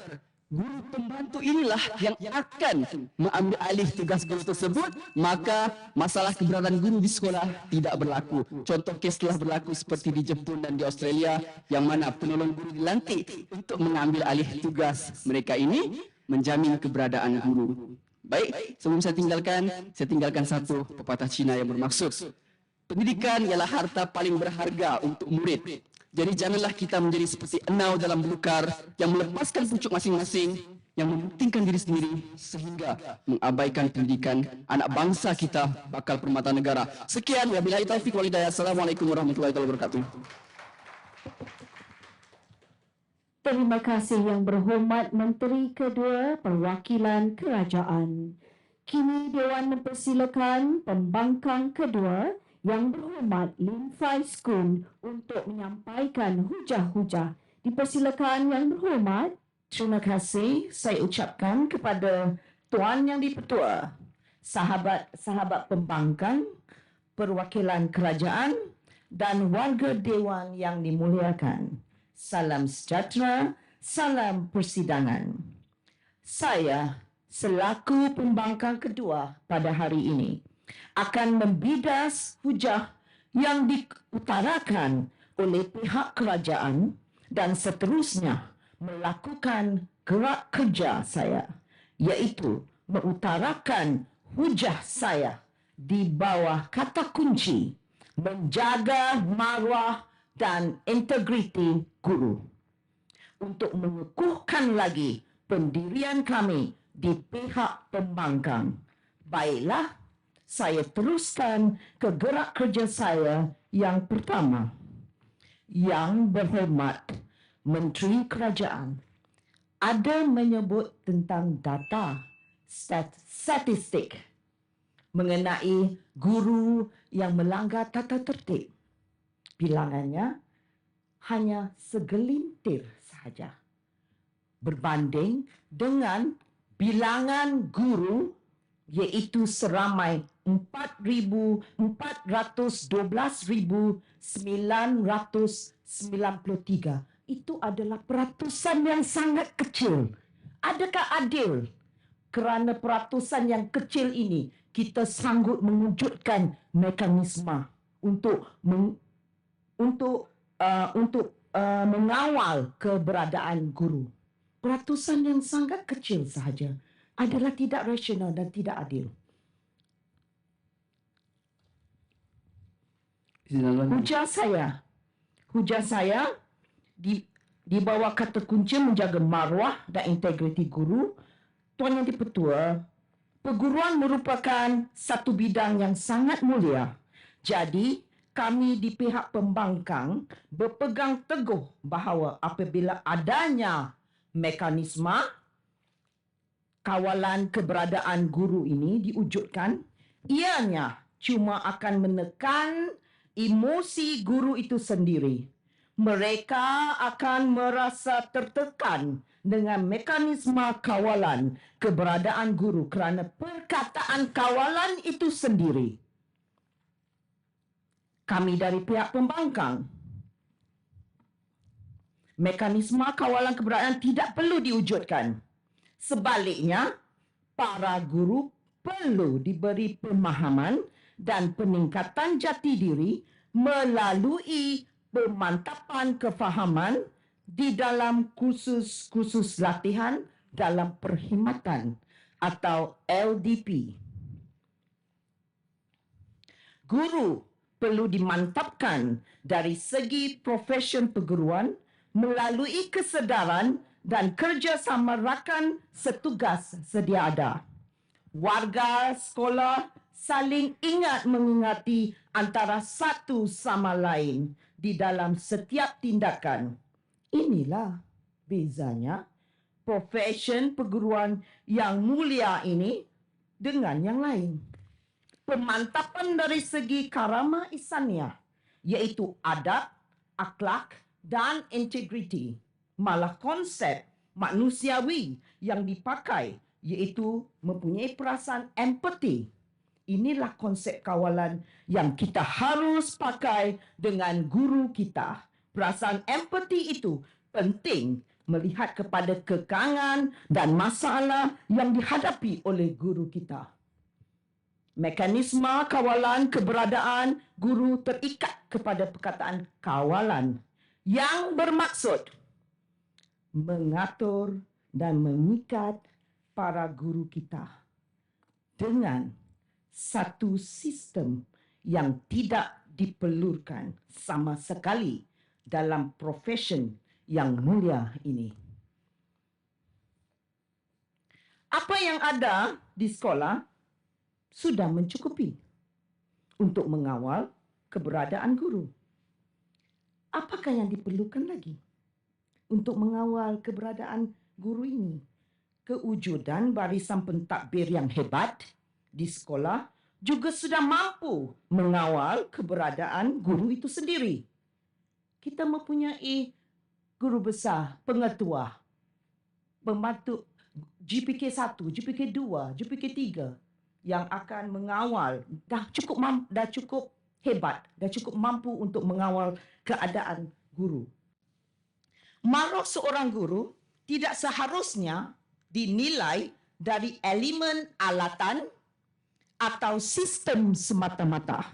Speaker 6: Guru pembantu inilah yang akan mengambil alih tugas guru tersebut, maka masalah keberadaan guru di sekolah tidak berlaku. Contoh kes telah berlaku seperti di Jepun dan di Australia, yang mana penolong guru dilantik untuk mengambil alih tugas mereka ini, menjamin keberadaan guru. Baik, sebelum saya tinggalkan satu pepatah Cina yang bermaksud, pendidikan ialah harta paling berharga untuk murid. Jadi janganlah kita menjadi seperti enau dalam belukar yang melepaskan pucuk masing-masing, yang mementingkan diri sendiri sehingga mengabaikan pendidikan anak bangsa kita bakal permata negara. Sekian, wabillahi taufiq wal hidayah. Assalamualaikum warahmatullahi wabarakatuh.
Speaker 1: Terima kasih Yang Berhormat Menteri Kedua Perwakilan Kerajaan. Kini Dewan mempersilakan Pembangkang Kedua Yang Berhormat Lim Fai Skun untuk menyampaikan hujah-hujah. Dipersilakan Yang Berhormat.
Speaker 8: Terima kasih saya ucapkan kepada Tuan Yang Dipertua, sahabat-sahabat pembangkang, perwakilan kerajaan dan warga Dewan yang dimuliakan. Salam sejahtera, salam persidangan. Saya selaku pembangkang kedua pada hari ini akan membidas hujah yang diutarakan oleh pihak kerajaan dan seterusnya melakukan gerak kerja saya, iaitu mengutarakan hujah saya di bawah kata kunci menjaga maruah dan integriti guru untuk mengukuhkan lagi pendirian kami di pihak pembangkang. Baiklah, saya teruskan ke gerak kerja saya yang pertama. Yang Berhormat Menteri Kerajaan ada menyebut tentang data statistik mengenai guru yang melanggar tata tertib. Bilangannya hanya segelintir sahaja berbanding dengan bilangan guru iaitu seramai 412,993. Itu adalah peratusan yang sangat kecil. Adakah adil? Kerana peratusan yang kecil ini, kita sanggup mewujudkan mekanisme untuk mengawal keberadaan guru. Peratusan yang sangat kecil sahaja adalah tidak rasional dan tidak adil. Hujah saya di bawah kata kunci menjaga maruah dan integriti guru. Tuan Yang Dipertua, perguruan merupakan satu bidang yang sangat mulia. Jadi, kami di pihak pembangkang berpegang teguh bahawa apabila adanya mekanisme kawalan keberadaan guru ini diwujudkan, ianya cuma akan menekan emosi guru itu sendiri. Mereka akan merasa tertekan dengan mekanisme kawalan keberadaan guru kerana perkataan kawalan itu sendiri. Kami dari pihak pembangkang, mekanisme kawalan keberadaan tidak perlu diwujudkan. Sebaliknya, para guru perlu diberi pemahaman dan peningkatan jati diri melalui pemantapan kefahaman di dalam kursus-kursus latihan dalam perkhidmatan atau LDP. Guru perlu dimantapkan dari segi profesion perguruan melalui kesedaran dan kerjasama rakan setugas sedia ada. Warga sekolah saling ingat mengingati antara satu sama lain di dalam setiap tindakan. Inilah bezanya profesion perguruan yang mulia ini dengan yang lain. Pemantapan dari segi karamah ihsaniyah, iaitu adab, akhlak dan integriti. Malah konsep manusiawi yang dipakai iaitu mempunyai perasaan empati. Inilah konsep kawalan yang kita harus pakai dengan guru kita. Perasaan empati itu penting melihat kepada kekangan dan masalah yang dihadapi oleh guru kita. Mekanisme kawalan keberadaan guru terikat kepada perkataan kawalan yang bermaksud mengatur dan mengikat para guru kita dengan satu sistem yang tidak diperlukan sama sekali dalam profesion yang mulia ini. Apa yang ada di sekolah sudah mencukupi untuk mengawal keberadaan guru. Apakah yang diperlukan lagi untuk mengawal keberadaan guru ini? Kewujudan barisan pentadbir yang hebat di sekolah juga sudah mampu mengawal keberadaan guru itu sendiri. Kita mempunyai guru besar, pengetua, pembantu GPK 1, GPK 2, GPK 3 yang akan mengawal, dah cukup hebat, dah cukup mampu untuk mengawal keadaan guru. Maruah seorang guru tidak seharusnya dinilai dari elemen alatan atau sistem semata-mata.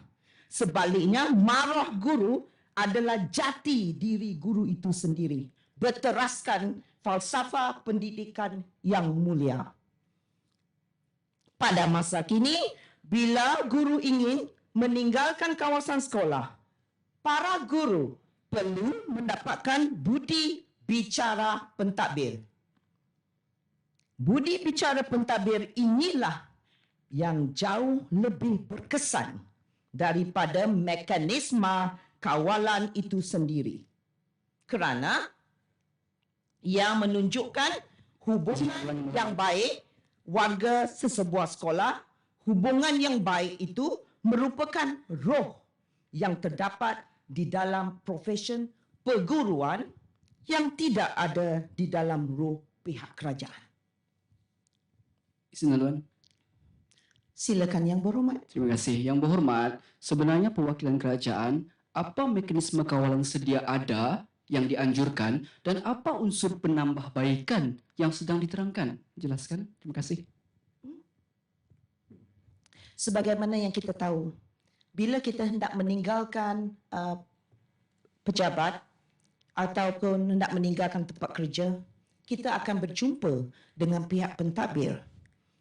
Speaker 8: Sebaliknya, maruah guru adalah jati diri guru itu sendiri, berteraskan falsafah pendidikan yang mulia. Pada masa kini, bila guru ingin meninggalkan kawasan sekolah, para guru perlu mendapatkan budi bicara pentadbir. Budi bicara pentadbir inilah yang jauh lebih berkesan daripada mekanisme kawalan itu sendiri. Kerana ia menunjukkan hubungan yang baik warga sesebuah sekolah. Hubungan yang baik itu merupakan roh yang terdapat di dalam profesion perguruan yang tidak ada di dalam roh pihak kerajaan.
Speaker 6: Izin Tuan.
Speaker 8: Silakan Yang Berhormat.
Speaker 6: Terima kasih. Yang Berhormat, sebenarnya perwakilan kerajaan, apa mekanisme kawalan sedia ada yang dianjurkan dan apa unsur penambahbaikan yang sedang diterangkan? Jelaskan. Terima kasih.
Speaker 8: Sebagaimana yang kita tahu, bila kita hendak meninggalkan pejabat ataupun hendak meninggalkan tempat kerja, kita akan berjumpa dengan pihak pentadbir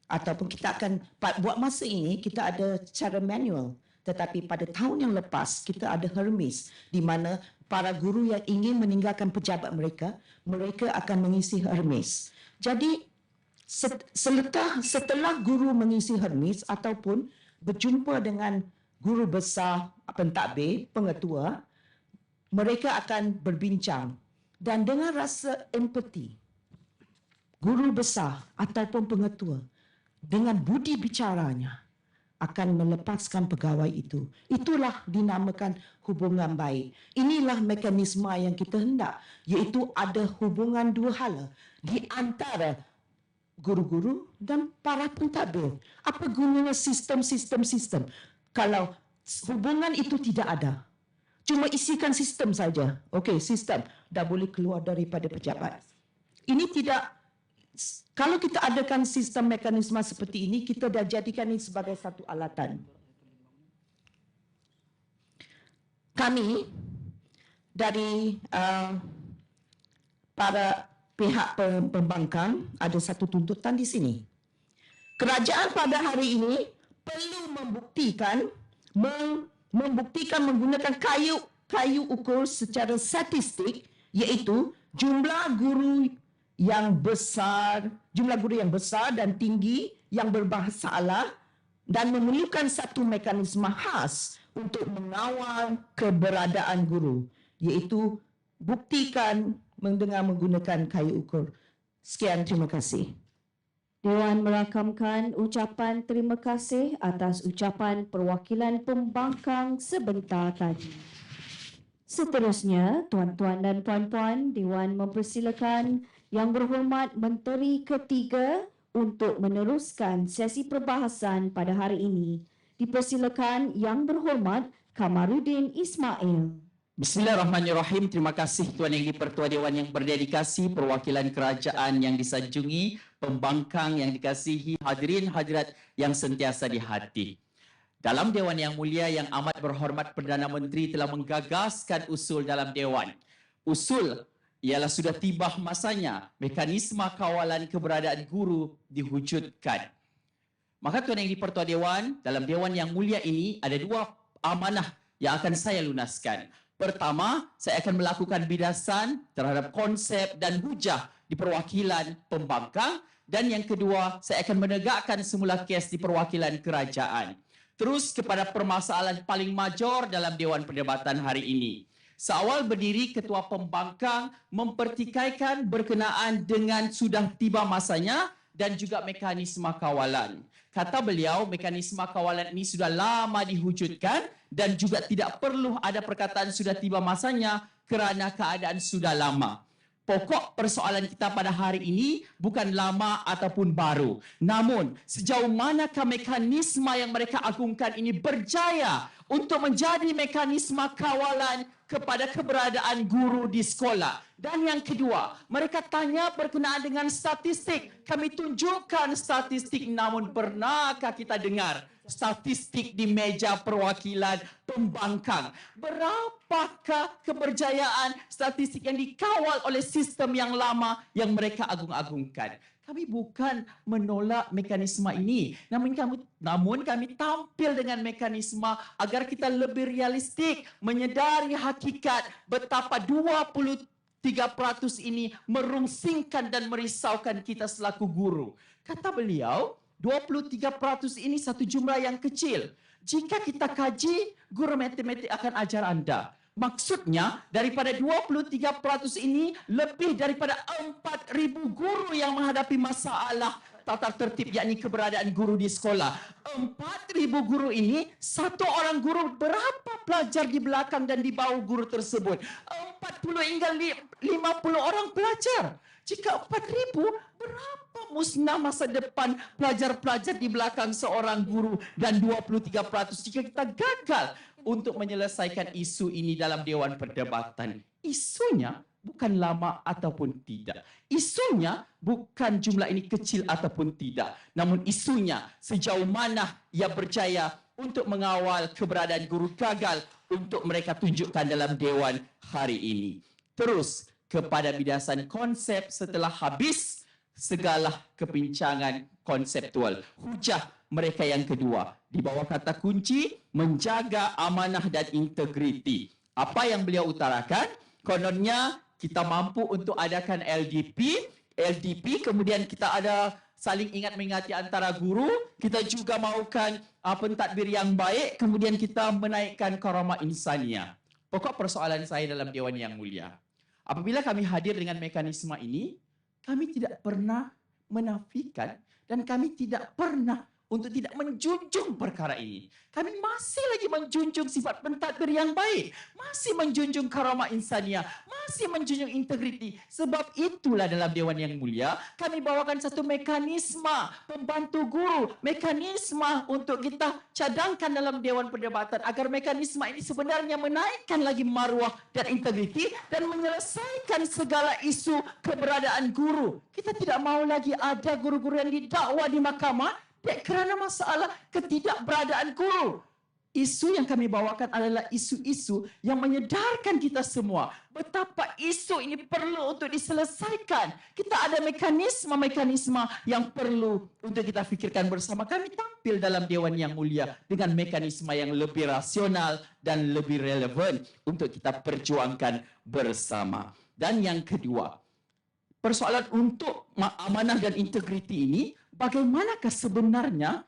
Speaker 8: ataupun kita akan buat masa ini kita ada cara manual, tetapi pada tahun yang lepas kita ada Hermes di mana para guru yang ingin meninggalkan pejabat mereka akan mengisi Hermes. Jadi setelah guru mengisi Hermes ataupun berjumpa dengan guru besar pentadbir, pengetua, mereka akan berbincang dan dengan rasa empati, guru besar ataupun pengetua dengan budi bicaranya akan melepaskan pegawai itu. Itulah dinamakan hubungan baik. Inilah mekanisme yang kita hendak, iaitu ada hubungan dua hala di antara guru-guru dan para pentadbir. Apa gunanya sistem kalau hubungan itu tidak ada? Cuma isikan sistem saja. Okey, sistem dah boleh keluar daripada pejabat. Ini tidak. Kalau kita adakan sistem mekanisme seperti ini, kita dah jadikan ini sebagai satu alatan. Kami dari para pihak pembangkang ada satu tuntutan di sini. Kerajaan pada hari ini perlu membuktikan menggunakan kayu ukur secara statistik, iaitu jumlah guru yang besar dan tinggi yang bermasalah dan memerlukan satu mekanisme khas untuk mengawal keberadaan guru, iaitu buktikan dengan menggunakan kayu ukur. Sekian, terima kasih.
Speaker 1: Dewan merakamkan ucapan terima kasih atas ucapan perwakilan pembangkang sebentar tadi. Seterusnya, tuan-tuan dan puan-puan, Dewan mempersilakan Yang Berhormat Menteri Ketiga untuk meneruskan sesi perbahasan pada hari ini. Dipersilakan Yang Berhormat Kamarudin Ismail.
Speaker 6: Bismillahirrahmanirrahim. Terima kasih Tuan Yang di-Pertua Dewan yang berdedikasi, perwakilan kerajaan yang disanjungi, pembangkang yang dikasihi, hadirin hadirat yang sentiasa di hati. Dalam Dewan yang mulia yang amat berhormat, Perdana Menteri telah menggagaskan usul dalam Dewan. Usul ialah sudah tiba masanya mekanisme kawalan keberadaan guru diwujudkan. Maka Tuan Yang di-Pertua Dewan, dalam Dewan yang mulia ini ada dua amanah yang akan saya lunaskan. Pertama, saya akan melakukan bidasan terhadap konsep dan hujah di perwakilan pembangkang. Dan yang kedua, saya akan menegakkan semula kes di perwakilan kerajaan. Terus kepada permasalahan paling major dalam Dewan Perdebatan hari ini. Seawal berdiri, Ketua Pembangkang mempertikaikan berkenaan dengan sudah tiba masanya dan juga mekanisme kawalan. Kata beliau, mekanisme kawalan ini sudah lama diwujudkan dan juga tidak perlu ada perkataan sudah tiba masanya kerana keadaan sudah lama. Pokok persoalan kita pada hari ini bukan lama ataupun baru. Namun, sejauh manakah mekanisme yang mereka agungkan ini berjaya untuk menjadi mekanisme kawalan kepada keberadaan guru di sekolah. Dan yang kedua, mereka tanya berkenaan dengan statistik. Kami tunjukkan statistik, namun pernahkah kita dengar statistik di meja perwakilan pembangkang? Berapakah keberjayaan statistik yang dikawal oleh sistem yang lama yang mereka agung-agungkan? Kami bukan menolak mekanisme ini, namun kami tampil dengan mekanisme agar kita lebih realistik, menyedari hakikat betapa 23% ini merungsingkan dan merisaukan kita selaku guru. Kata beliau, 23% ini satu jumlah yang kecil. Jika kita kaji, guru matematik akan ajar anda. Maksudnya, daripada 23% ini, lebih daripada 4,000 guru yang menghadapi masalah tata tertib, yakni keberadaan guru di sekolah. 4,000 guru ini, satu orang guru berapa pelajar di belakang dan di bawah guru tersebut? 40 hingga 50 orang pelajar. Jika 4,000, berapa musnah masa depan pelajar-pelajar di belakang seorang guru? Dan 23% jika kita gagal untuk menyelesaikan isu ini dalam Dewan Perdebatan. Isunya bukan lama ataupun tidak. Isunya bukan jumlah ini kecil ataupun tidak. Namun isunya sejauh mana ia berjaya untuk mengawal keberadaan guru gagal untuk mereka tunjukkan dalam Dewan hari ini. Terus kepada bidasan konsep setelah habis segala kepincangan konseptual. Hujah mereka yang kedua, di bawah kata kunci, menjaga amanah dan integriti. Apa yang beliau utarakan? Kononnya kita mampu untuk adakan LDP, kemudian kita ada saling ingat mengingati antara guru, kita juga mahukan pentadbir yang baik, kemudian kita menaikkan karamah insaniah. Pokok persoalan saya dalam Dewan Yang Mulia, apabila kami hadir dengan mekanisme ini, kami tidak pernah menafikan dan kami tidak pernah untuk tidak menjunjung perkara ini. Kami masih lagi menjunjung sifat pentadbir yang baik, masih menjunjung karamah insaniah, masih menjunjung integriti. Sebab itulah dalam Dewan Yang Mulia, kami bawakan satu mekanisme pembantu guru, mekanisme untuk kita cadangkan dalam Dewan Perdebatan agar mekanisme ini sebenarnya menaikkan lagi maruah dan integriti dan menyelesaikan segala isu keberadaan guru. Kita tidak mahu lagi ada guru-guru yang didakwa di mahkamah kerana masalah ketidakberadaan guru. Isu yang kami bawakan adalah isu-isu yang menyedarkan kita semua betapa isu ini perlu untuk diselesaikan. Kita ada mekanisme-mekanisme yang perlu untuk kita fikirkan bersama. Kami tampil dalam Dewan Yang Mulia dengan mekanisme yang lebih rasional dan lebih relevan untuk kita perjuangkan bersama. Dan yang kedua, persoalan untuk amanah dan integriti ini, bagaimanakah sebenarnya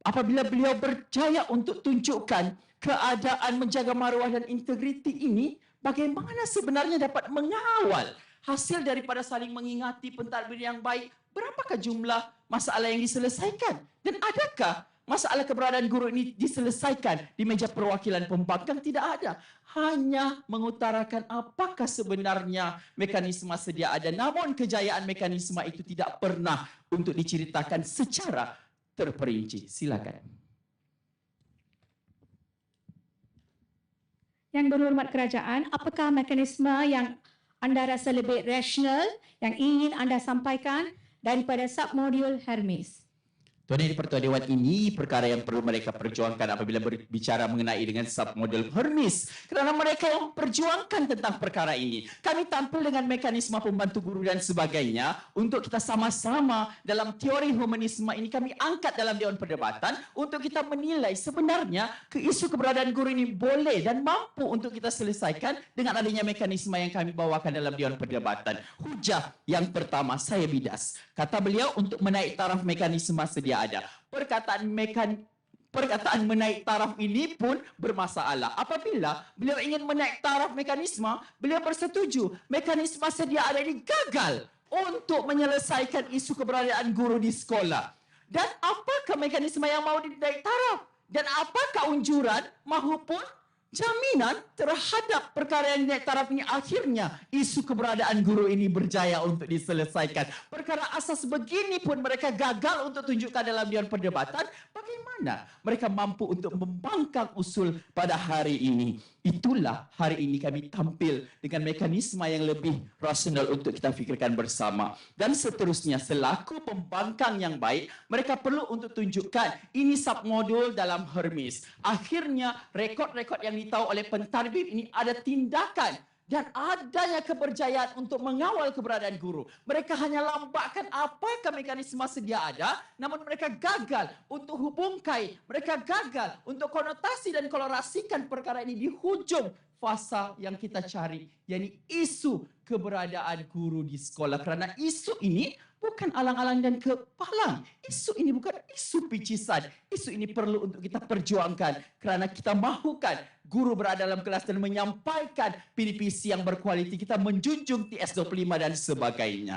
Speaker 6: apabila beliau berjaya untuk tunjukkan keadaan menjaga maruah dan integriti ini, bagaimana sebenarnya dapat mengawal hasil daripada saling mengingati pentadbir yang baik? Berapakah jumlah masalah yang diselesaikan? Dan adakah masalah keberadaan guru ini diselesaikan di meja perwakilan pembangkang? Tidak ada. Hanya mengutarakan apakah sebenarnya mekanisme sedia ada. Namun kejayaan mekanisme itu tidak pernah untuk diceritakan secara terperinci. Silakan.
Speaker 5: Yang berhormat kerajaan, apakah mekanisme yang anda rasa lebih rasional yang ingin anda sampaikan daripada submodul Hermes?
Speaker 6: Tuan Yang di-Pertua Dewan ini perkara yang perlu mereka perjuangkan apabila berbicara mengenai dengan submodel Hermes. Kerana mereka yang perjuangkan tentang perkara ini. Kami tampil dengan mekanisme pembantu guru dan sebagainya untuk kita sama-sama dalam teori humanisme ini kami angkat dalam Dewan Perdebatan untuk kita menilai sebenarnya isu keberadaan guru ini boleh dan mampu untuk kita selesaikan dengan adanya mekanisme yang kami bawakan dalam Dewan Perdebatan. Hujah yang pertama, saya bidas. Kata beliau untuk menaik taraf mekanisme sedia ada. Perkataan menaik taraf ini pun bermasalah. Apabila beliau ingin menaik taraf mekanisme, beliau bersetuju mekanisme sedia ada ini gagal untuk menyelesaikan isu keberadaan guru di sekolah. Dan apakah mekanisme yang mau dinaik taraf? Dan apakah unjuran maupun jaminan terhadap perkara yang dinaik taraf ini akhirnya isu keberadaan guru ini berjaya untuk diselesaikan. Perkara asas begini pun mereka gagal untuk tunjukkan dalam Dewan Perdebatan. Bagaimana mereka mampu untuk membangkang usul pada hari ini? Itulah hari ini kami tampil dengan mekanisme yang lebih rasional untuk kita fikirkan bersama. Dan seterusnya, selaku pembangkang yang baik, mereka perlu untuk tunjukkan ini submodul dalam Hermes. Akhirnya, rekod-rekod yang ditahu oleh pentadbir ini ada tindakan dan adanya keberjayaan untuk mengawal keberadaan guru. Mereka hanya lambakkan apakah mekanisme sedia ada, namun mereka gagal untuk hubungkai, mereka gagal untuk konotasi dan kolorasikan perkara ini di hujung fasa yang kita cari, yakni isu keberadaan guru di sekolah. Kerana isu ini bukan alang-alang dan kepalang. Isu ini bukan isu picisan. Isu ini perlu untuk kita perjuangkan kerana kita mahukan guru berada dalam kelas dan menyampaikan PDPC yang berkualiti. Kita menjunjung TS25 dan sebagainya.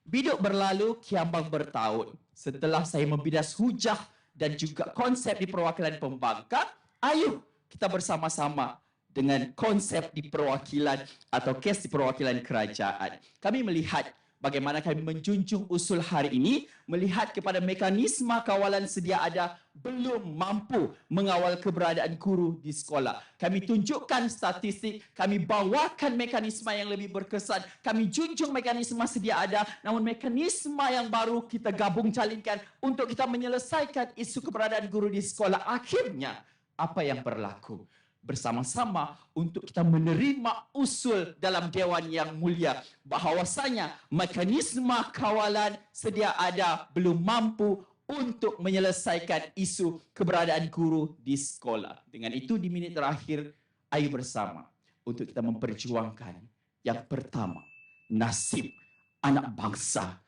Speaker 6: Biduk berlalu, kiambang bertahun. Setelah saya membidas hujah dan juga konsep di perwakilan pembangkang, ayo kita bersama-sama dengan konsep di perwakilan atau kes di perwakilan kerajaan. Kami melihat bagaimana kami menjunjung usul hari ini, melihat kepada mekanisme kawalan sedia ada belum mampu mengawal keberadaan guru di sekolah. Kami tunjukkan statistik, kami bawakan mekanisme yang lebih berkesan, kami junjung mekanisme sedia ada, namun mekanisme yang baru kita gabung jalinkan untuk kita menyelesaikan isu keberadaan guru di sekolah. Akhirnya, apa yang berlaku? Bersama-sama untuk kita menerima usul dalam Dewan yang mulia bahawasanya mekanisme kawalan sedia ada belum mampu untuk menyelesaikan isu keberadaan guru di sekolah. Dengan itu di minit terakhir, ayo bersama untuk kita memperjuangkan yang pertama, nasib anak bangsa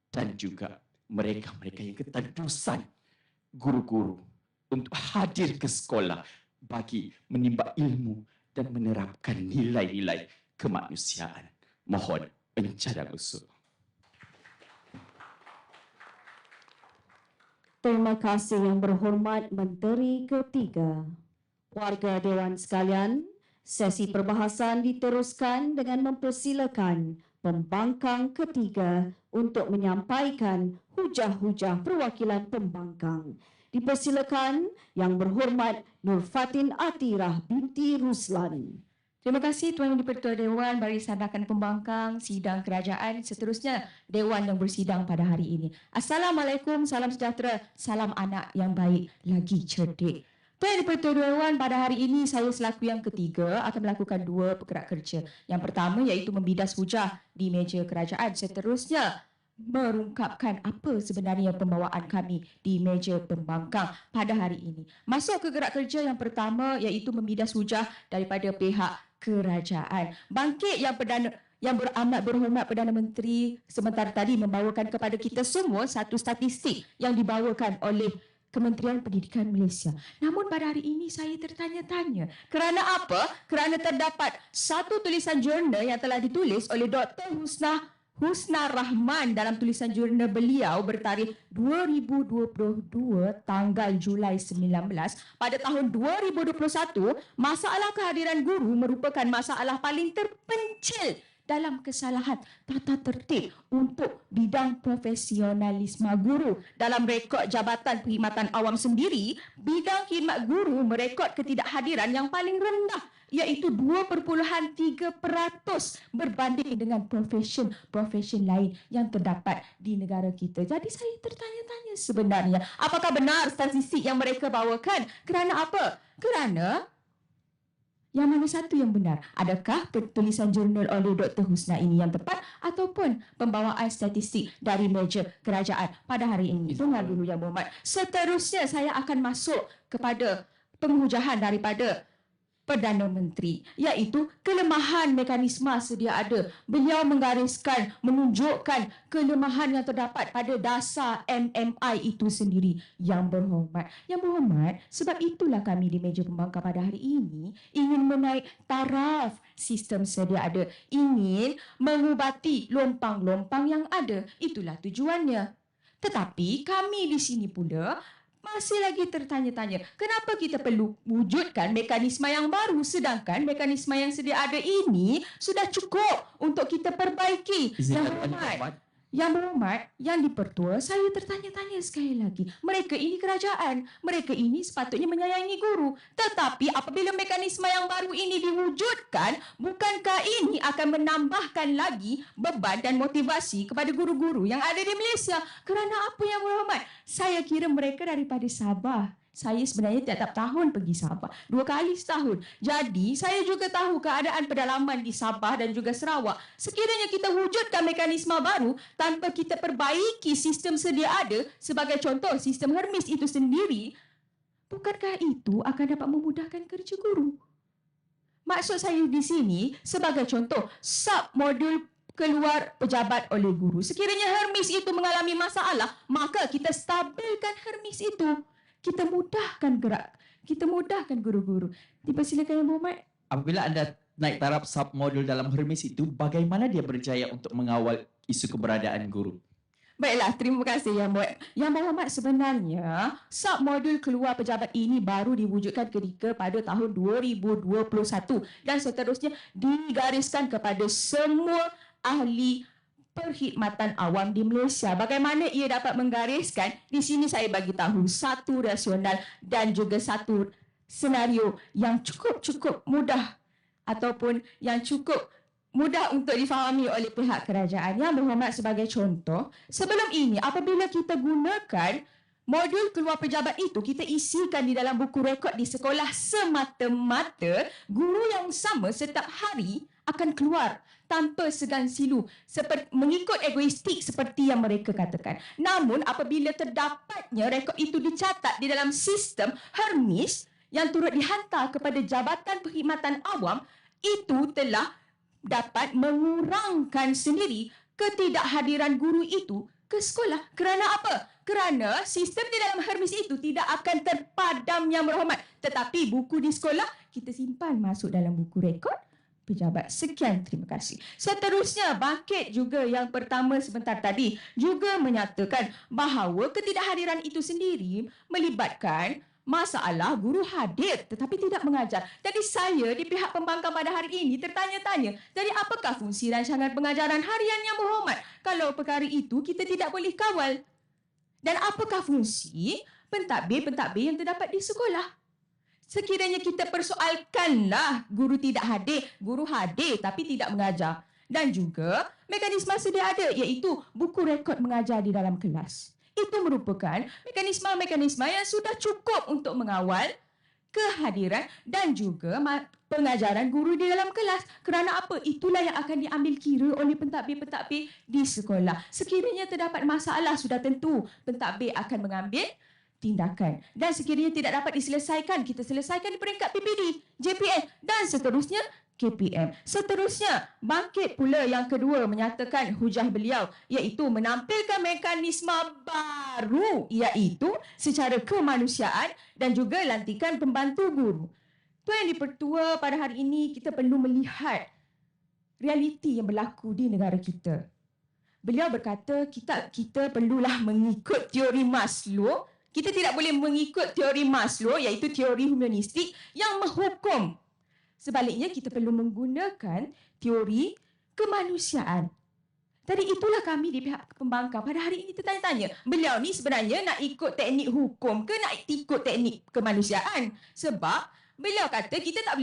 Speaker 6: dan juga mereka-mereka yang ketadusan guru-guru untuk hadir ke sekolah bagi menimba ilmu dan menerapkan nilai-nilai kemanusiaan. Mohon pencadang usul.
Speaker 1: Terima kasih yang berhormat Menteri Ketiga. Warga Dewan sekalian, sesi perbahasan diteruskan dengan mempersilakan pembangkang ketiga untuk menyampaikan hujah-hujah perwakilan pembangkang. Dipersilakan Yang Berhormat Nur Fatin Atirah binti Ruslan.
Speaker 7: Terima kasih Tuan Yang di-Pertua Dewan, Barisan Rakan Pembangkang, Sidang Kerajaan, seterusnya Dewan yang bersidang pada hari ini. Assalamualaikum, salam sejahtera, salam anak yang baik lagi cerdik. Tuan Yang di-Pertua Dewan, pada hari ini saya selaku yang ketiga akan melakukan dua pergerak kerja. Yang pertama iaitu membidas hujah di meja kerajaan, seterusnya merungkapkan apa sebenarnya pembawaan kami di meja pembangkang pada hari ini. Masuk ke gerak kerja yang pertama iaitu membidas hujah daripada pihak kerajaan. Bangkit yang beramat berhormat Perdana Menteri sebentar tadi membawakan kepada kita semua satu statistik yang dibawakan oleh Kementerian Pendidikan Malaysia. Namun pada hari ini saya tertanya-tanya. Kerana apa? Kerana terdapat satu tulisan jurnal yang telah ditulis oleh Dr. Husna Rahman dalam tulisan jurnal beliau bertarikh 2022 tanggal Julai 19. Pada tahun 2021, masalah kehadiran guru merupakan masalah paling terpencil dalam kesalahan tata tertib untuk bidang profesionalisme guru. Dalam rekod Jabatan Perkhidmatan Awam sendiri, bidang khidmat guru merekod ketidakhadiran yang paling rendah, iaitu 2.3% berbanding dengan profesi lain yang terdapat di negara kita. Jadi saya tertanya-tanya sebenarnya, apakah benar statistik yang mereka bawakan? Kerana apa? Kerana yang mana satu yang benar? Adakah tulisan jurnal oleh Dr. Husna ini yang tepat ataupun pembawaan statistik dari meja kerajaan pada hari ini? Tuan Guru Yang Berhormat, seterusnya saya akan masuk kepada penghujatan daripada Perdana Menteri, iaitu kelemahan mekanisme sedia ada. Beliau menggariskan, menunjukkan kelemahan yang terdapat pada dasar MMI itu sendiri. Yang Berhormat, sebab itulah kami di meja pembangkang pada hari ini ingin menaik taraf sistem sedia ada, ingin mengubati lompang-lompang yang ada. Itulah tujuannya. Tetapi kami di sini pula masih lagi tertanya-tanya, kenapa kita perlu wujudkan mekanisme yang baru sedangkan mekanisme yang sedia ada ini sudah cukup untuk kita perbaiki. Yang Berhormat, Yang di-Pertua, saya tertanya-tanya sekali lagi. Mereka ini kerajaan, mereka ini sepatutnya menyayangi guru. Tetapi apabila mekanisme yang baru ini diwujudkan, bukankah ini akan menambahkan lagi beban dan motivasi kepada guru-guru yang ada di Malaysia? Kerana apa, Yang Berhormat? Saya kira mereka daripada Sabah. Saya sebenarnya tiap tahun pergi Sabah, 2 kali setahun. Jadi saya juga tahu keadaan pedalaman di Sabah dan juga Sarawak. Sekiranya kita wujudkan mekanisme baru tanpa kita perbaiki sistem sedia ada, sebagai contoh sistem Hermes itu sendiri, bukankah itu akan dapat memudahkan kerja guru? Maksud saya di sini, sebagai contoh, sub-modul keluar pejabat oleh guru. Sekiranya Hermes itu mengalami masalah, maka kita stabilkan Hermes itu. Kita mudahkan guru-guru. Dipersilakan Yang Berhormat.
Speaker 9: Apabila anda naik taraf submodul dalam Hermes itu, bagaimana dia berjaya untuk mengawal isu keberadaan guru?
Speaker 7: Baiklah, terima kasih Yang Berhormat. Yang Berhormat, sebenarnya submodul keluar pejabat ini baru diwujudkan ketika pada tahun 2021 dan seterusnya digariskan kepada semua ahli perkhidmatan awam di Malaysia. Bagaimana ia dapat menggariskan? Di sini saya bagi tahu satu rasional dan juga satu senario yang cukup mudah ataupun yang cukup mudah untuk difahami oleh pihak kerajaan. Yang Berhormat, sebagai contoh, sebelum ini apabila kita gunakan modul keluar pejabat itu, kita isikan di dalam buku rekod di sekolah semata-mata, guru yang sama setiap hari akan keluar tanpa segan silu, mengikut egoistik seperti yang mereka katakan. Namun apabila terdapatnya rekod itu dicatat di dalam sistem Hermes yang turut dihantar kepada Jabatan Perkhidmatan Awam, itu telah dapat mengurangkan sendiri ketidakhadiran guru itu ke sekolah. Kerana apa? Kerana sistem di dalam Hermes itu tidak akan terpadam, Yang Berhormat. Tetapi buku di sekolah kita simpan masuk dalam buku rekod pejabat. Sekian, terima kasih. Seterusnya, Bangkit juga yang pertama sebentar tadi juga menyatakan bahawa ketidakhadiran itu sendiri melibatkan masalah guru hadir tetapi tidak mengajar. Jadi saya di pihak pembangkang pada hari ini tertanya-tanya, jadi apakah fungsi rancangan pengajaran harian, Yang Berhormat, kalau perkara itu kita tidak boleh kawal? Dan apakah fungsi pentadbir-pentadbir yang terdapat di sekolah? Sekiranya kita persoalkanlah guru tidak hadir, guru hadir tapi tidak mengajar. Dan juga mekanisme sedia ada, iaitu buku rekod mengajar di dalam kelas. Itu merupakan mekanisme-mekanisme yang sudah cukup untuk mengawal kehadiran dan juga pengajaran guru di dalam kelas. Kerana apa? Itulah yang akan diambil kira oleh pentadbir-pentadbir di sekolah. Sekiranya terdapat masalah, sudah tentu pentadbir akan mengambil tindakan. Dan sekiranya tidak dapat diselesaikan, kita selesaikan di peringkat PPD, JPN dan seterusnya KPM. Seterusnya, Bangkit pula yang kedua menyatakan hujah beliau iaitu menampilkan mekanisme baru, iaitu secara kemanusiaan dan juga lantikan pembantu guru. Tuan Yang di-Pertua, pada hari ini kita perlu melihat realiti yang berlaku di negara kita. Beliau berkata kita perlulah mengikut teori Maslow. Kita tidak boleh mengikut teori Maslow, iaitu teori humanistik yang menghukum. Sebaliknya, kita perlu menggunakan teori kemanusiaan. Tadi itulah kami di pihak pembangkang pada hari ini tertanya-tanya, beliau ni sebenarnya nak ikut teknik hukum ke nak ikut teknik kemanusiaan? Sebab beliau kata kita tak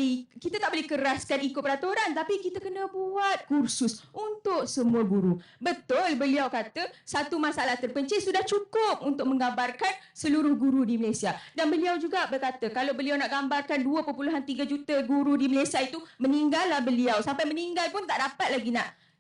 Speaker 7: boleh keraskan ikut peraturan, tapi kita kena buat kursus untuk semua guru. Betul, beliau kata satu masalah terpencil sudah cukup untuk menggambarkan seluruh guru di Malaysia. Dan beliau juga berkata kalau beliau nak gambarkan 2.3 juta guru di Malaysia itu, meninggallah beliau. Sampai meninggal pun tak dapat lagi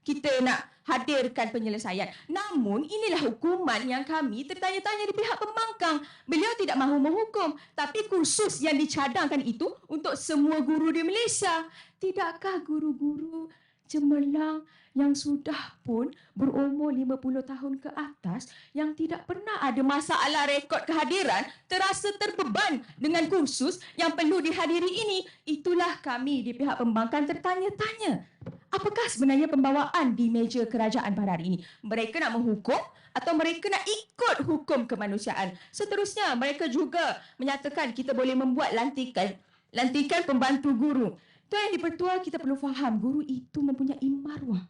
Speaker 7: kita nak hadirkan penyelesaian. Namun inilah hukuman yang kami tertanya-tanya di pihak pembangkang. Beliau tidak mahu menghukum, tapi kursus yang dicadangkan itu untuk semua guru di Malaysia. Tidakkah guru-guru cemerlang yang sudah pun berumur 50 tahun ke atas, yang tidak pernah ada masalah rekod kehadiran, terasa terbeban dengan kursus yang perlu dihadiri ini? Itulah kami di pihak pembangkang tertanya-tanya. Apakah sebenarnya pembawaan di meja kerajaan pada hari ini? Mereka nak menghukum atau mereka nak ikut hukum kemanusiaan? Seterusnya, mereka juga menyatakan kita boleh membuat lantikan pembantu guru. Tuan Yang di-Pertua, kita perlu faham guru itu mempunyai maruah.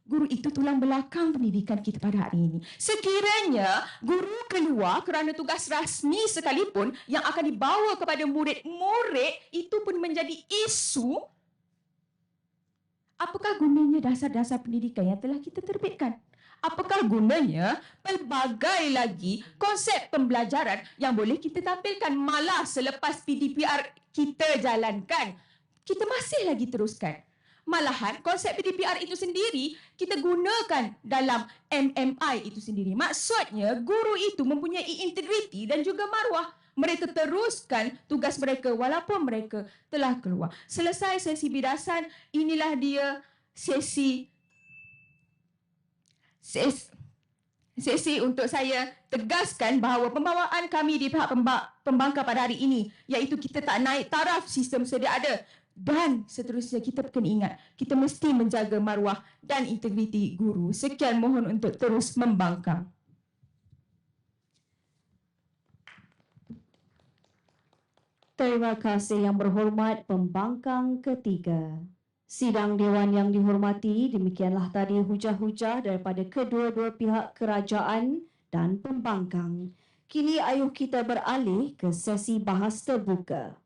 Speaker 7: Guru itu tulang belakang pendidikan kita pada hari ini. Sekiranya guru keluar kerana tugas rasmi sekalipun yang akan dibawa kepada murid-murid itu pun menjadi isu, apakah gunanya dasar-dasar pendidikan yang telah kita terbitkan? Apakah gunanya pelbagai lagi konsep pembelajaran yang boleh kita tampilkan? Malah selepas PDPR kita jalankan, kita masih lagi teruskan. Malahan konsep PDPR itu sendiri kita gunakan dalam MMI itu sendiri. Maksudnya guru itu mempunyai integriti dan juga maruah. Mereka teruskan tugas mereka walaupun mereka telah keluar. Selesai sesi bidasan, inilah dia sesi untuk saya tegaskan bahawa pembawaan kami di pihak pembangkang pada hari ini, iaitu kita tak naik taraf sistem sedia ada. Dan seterusnya kita kena ingat, kita mesti menjaga maruah dan integriti guru. Sekian, mohon untuk terus membangkang.
Speaker 1: Terima kasih Yang Berhormat Pembangkang ketiga. Sidang Dewan yang dihormati, demikianlah tadi hujah-hujah daripada kedua-dua pihak kerajaan dan pembangkang. Kini ayuh kita beralih ke sesi bahas terbuka.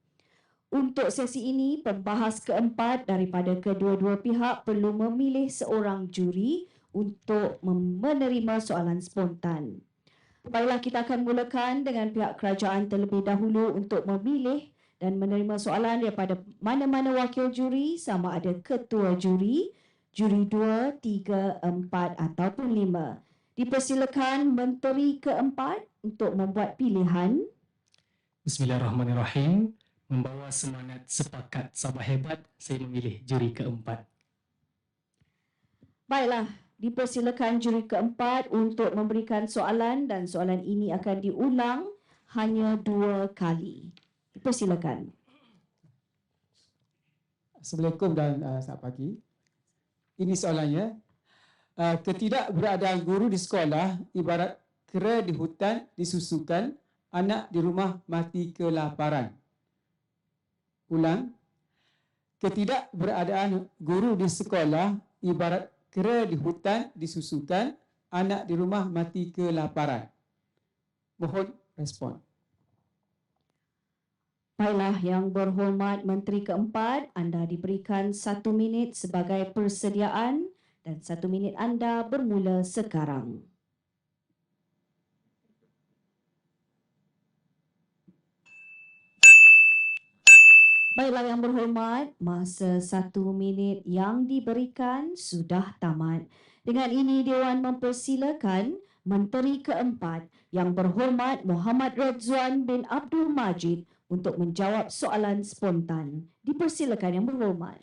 Speaker 1: Untuk sesi ini, pembahas keempat daripada kedua-dua pihak perlu memilih seorang juri untuk menerima soalan spontan. Baiklah, kita akan mulakan dengan pihak kerajaan terlebih dahulu untuk memilih dan menerima soalan daripada mana-mana wakil juri, sama ada ketua juri, juri 2, 3, 4 ataupun 5. Dipersilakan Menteri keempat untuk membuat pilihan.
Speaker 10: Bismillahirrahmanirrahim. Membawa semangat sepakat Sabah hebat, saya memilih juri keempat.
Speaker 1: Baiklah, dipersilakan juri keempat untuk memberikan soalan dan soalan ini akan diulang hanya 2 kali. Dipersilakan.
Speaker 11: Assalamualaikum dan selamat pagi. Ini soalannya. Ketidakberadaan guru di sekolah ibarat kera di hutan disusukan, anak di rumah mati kelaparan. Ulang. Ketidakberadaan guru di sekolah ibarat kera di hutan disusukan, anak di rumah mati kelaparan. Mohon respon.
Speaker 1: Baiklah, Yang Berhormat Menteri keempat, anda diberikan 1 minit sebagai persediaan dan 1 minit anda bermula sekarang. Baiklah Yang Berhormat, masa 1 minit yang diberikan sudah tamat. Dengan ini Dewan mempersilakan Menteri keempat Yang Berhormat Muhammad Radzwan bin Abdul Majid untuk menjawab soalan spontan. Dipersilakan Yang Berhormat.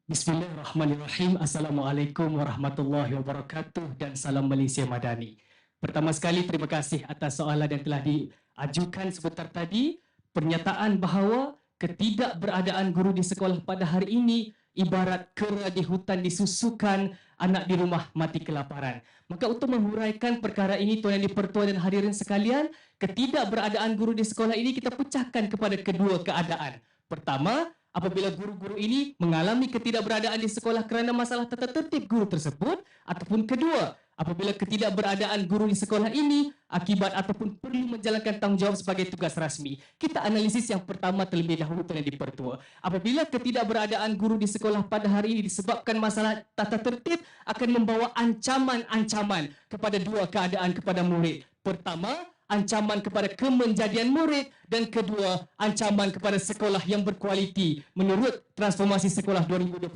Speaker 10: Bismillahirrahmanirrahim. Assalamualaikum warahmatullahi wabarakatuh dan salam Malaysia Madani. Pertama sekali terima kasih atas soalan yang telah diajukan sebentar tadi. Pernyataan bahawa ketidakberadaan guru di sekolah pada hari ini ibarat kera di hutan disusukan, anak di rumah mati kelaparan. Maka untuk menghuraikan perkara ini, Tuan Yang di-Pertua dan hadirin sekalian, ketidakberadaan guru di sekolah ini kita pecahkan kepada kedua keadaan. Pertama, apabila guru-guru ini mengalami ketidakberadaan di sekolah kerana masalah tata tertib guru tersebut, ataupun kedua, apabila ketidakberadaan guru di sekolah ini akibat ataupun perlu menjalankan tanggungjawab sebagai tugas rasmi. Kita analisis yang pertama terlebih dahulu Tuan Yang Dipertua. Apabila ketidakberadaan guru di sekolah pada hari ini disebabkan masalah tata tertib akan membawa ancaman-ancaman kepada dua keadaan kepada murid. Pertama, ancaman kepada kemenjadian murid, dan kedua, ancaman kepada sekolah yang berkualiti menurut transformasi sekolah 2025.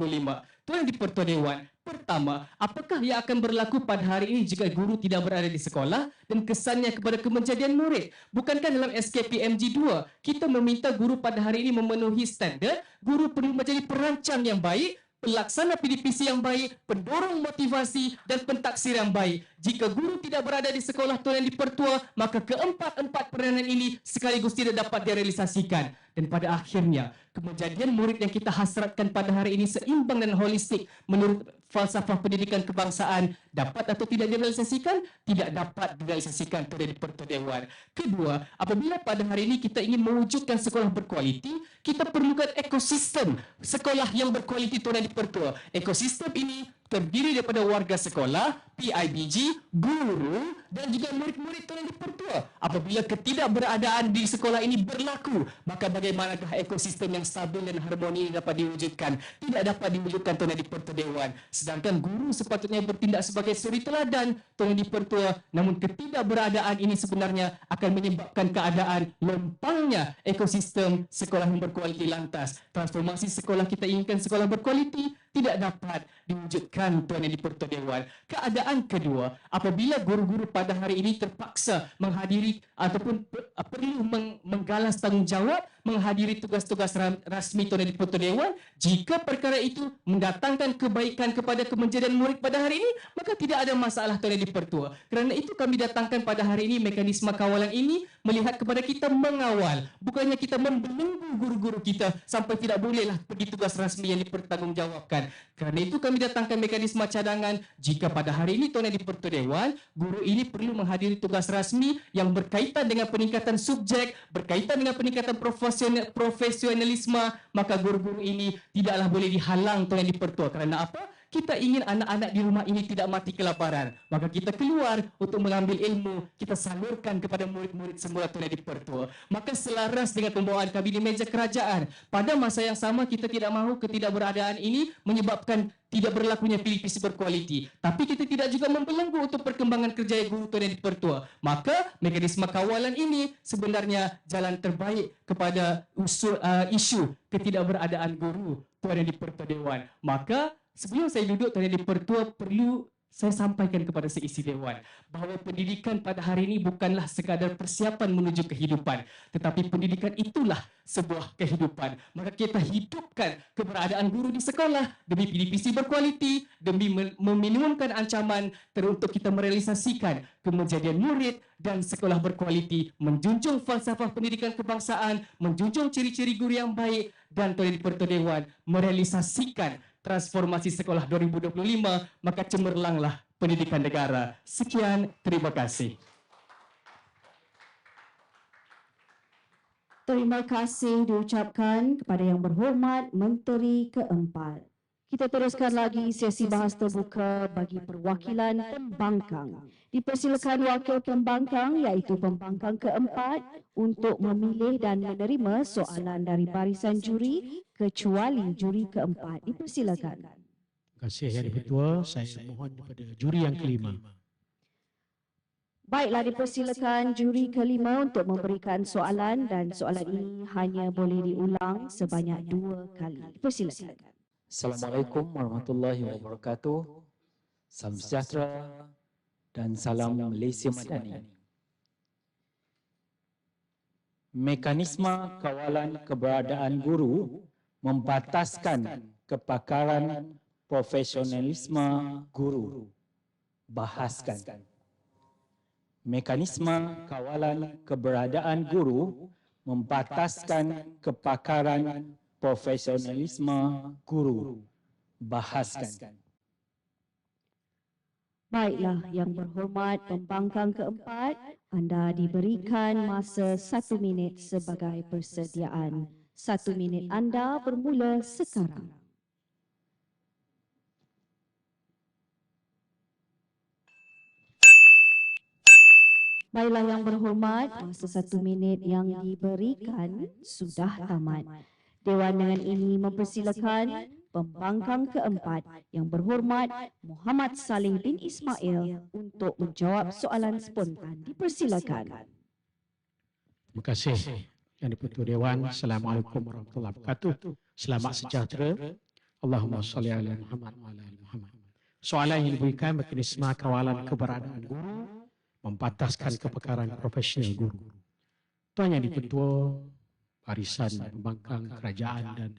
Speaker 10: Tuan Yang Dipertua Dewan, pertama, apakah yang akan berlaku pada hari ini jika guru tidak berada di sekolah dan kesannya kepada kemenjadian murid? Bukankah dalam SKPMG 2 kita meminta guru pada hari ini memenuhi standard, guru perlu menjadi perancang yang baik, pelaksana PDPC yang baik, pendorong motivasi dan pentaksir yang baik. Jika guru tidak berada di sekolah Tuan Yang Dipertua, maka keempat-empat peranan ini sekaligus tidak dapat direalisasikan. Dan pada akhirnya, kemenjadian murid yang kita hasratkan pada hari ini seimbang dan holistik menurut falsafah pendidikan kebangsaan dapat atau tidak direalisasikan? Tidak dapat direalisasikan Tuan Yang Dipertua Dewan. Kedua, apabila pada hari ini kita ingin mewujudkan sekolah berkualiti, kita perlukan ekosistem sekolah yang berkualiti Tuan Yang Dipertua. Ekosistem ini terdiri daripada warga sekolah, PIBG, guru dan juga murid-murid Tuan Yang Dipertua. Apabila ketidakberadaan di sekolah ini berlaku, maka bagaimanakah ekosistem yang stabil dan harmoni ini dapat diwujudkan? Tidak dapat diwujudkan Tuan Yang Dipertua Dewan. Sedangkan guru sepatutnya bertindak sebagai suri teladan Tuan Yang Dipertua. Namun ketidakberadaan ini sebenarnya akan menyebabkan keadaan lempangnya ekosistem sekolah yang berkualiti lantas. Transformasi sekolah kita inginkan sekolah berkualiti tidak dapat diwujudkan Tuan Yang Dipertua Dewan. Keadaan kedua, apabila guru-guru pada hari ini terpaksa menghadiri ataupun perlu menggalas tanggungjawab menghadiri tugas-tugas rasmi Tuan Yang Dipertua Dewan, jika perkara itu mendatangkan kebaikan kepada kemenjadian murid pada hari ini, maka tidak ada masalah Tuan Yang Dipertua. Kerana itu kami datangkan pada hari ini mekanisme kawalan ini melihat kepada kita mengawal, bukannya kita membelenggu guru-guru kita sampai tidak bolehlah pergi tugas rasmi yang dipertanggungjawabkan. Kerana itu kami datangkan mekanisme cadangan jika pada hari ini Tuan Yang Dipertua Dewan, guru ini perlu menghadiri tugas rasmi yang berkaitan dengan peningkatan subjek, berkaitan dengan peningkatan profesionalisme, maka guru-guru ini tidaklah boleh dihalang Tuan Yang Dipertua. Kerana apa? Kita ingin anak-anak di rumah ini tidak mati kelaparan. Maka kita keluar untuk mengambil ilmu, kita salurkan kepada murid-murid semula Tuan Yang Dipertua. Maka selaras dengan pembawaan kami di meja kerajaan, pada masa yang sama kita tidak mahu ketidakberadaan ini menyebabkan tidak berlakunya PDPC berkualiti. Tapi kita tidak juga membelenggu untuk perkembangan kerjaya guru Tuan Yang Dipertua. Maka mekanisme kawalan ini sebenarnya jalan terbaik kepada isu ketidakberadaan guru Tuan Yang Dipertua Dewan. Maka sebelum saya duduk Tuan Yang Dipertua, perlu saya sampaikan kepada seisi Dewan bahawa pendidikan pada hari ini bukanlah sekadar persiapan menuju kehidupan, tetapi pendidikan itulah sebuah kehidupan. Maka kita hidupkan keberadaan guru di sekolah demi PDPC berkualiti, demi meminimumkan ancaman untuk kita merealisasikan kemenjadian murid dan sekolah berkualiti, menjunjung falsafah pendidikan kebangsaan, menjunjung ciri-ciri guru yang baik, dan Tuan Yang Dipertua Dewan merealisasikan transformasi sekolah 2025, maka cemerlanglah pendidikan negara. Sekian, terima kasih.
Speaker 1: Terima kasih diucapkan kepada Yang Berhormat Menteri Keempat. Kita teruskan lagi sesi bahas terbuka bagi perwakilan pembangkang. Dipersilakan wakil pembangkang iaitu pembangkang keempat untuk memilih dan menerima soalan dari barisan juri kecuali juri keempat. Dipersilakan.
Speaker 4: Terima kasih Yang Dipertua. Saya mohon kepada juri yang kelima.
Speaker 1: Baiklah, dipersilakan juri kelima untuk memberikan soalan dan soalan ini hanya boleh diulang sebanyak 2 kali. Dipersilakan.
Speaker 12: Assalamualaikum warahmatullahi wabarakatuh. Salam sejahtera dan salam Malaysia Madani. Mekanisme kawalan keberadaan guru membataskan kepakaran profesionalisme guru. Bahaskan. Mekanisme kawalan keberadaan guru membataskan kepakaran profesionalisme guru. Bahaskan.
Speaker 1: Baiklah, Yang Berhormat pembangkang keempat, anda diberikan masa 1 minit sebagai persediaan. 1 minit anda bermula sekarang. Baiklah yang berhormat, masa 1 minit yang diberikan sudah tamat. Dewan dengan ini mempersilakan pembangkang keempat yang berhormat Muhammad Saleh bin Ismail untuk menjawab soalan spontan. Dipersilakan.
Speaker 4: Terima kasih Yang di-Pertua Dewan. Assalamualaikum warahmatullahi wabarakatuh. Selamat sejahtera. Allahumma salli ala Muhammad wa ala ali Muhammad. Soalan yang diberikan mekanisme kawalan keberadaan guru, membataskan kepakaran profesional guru. Tuan Yang di-Pertua, barisan pembangkang kerajaan dan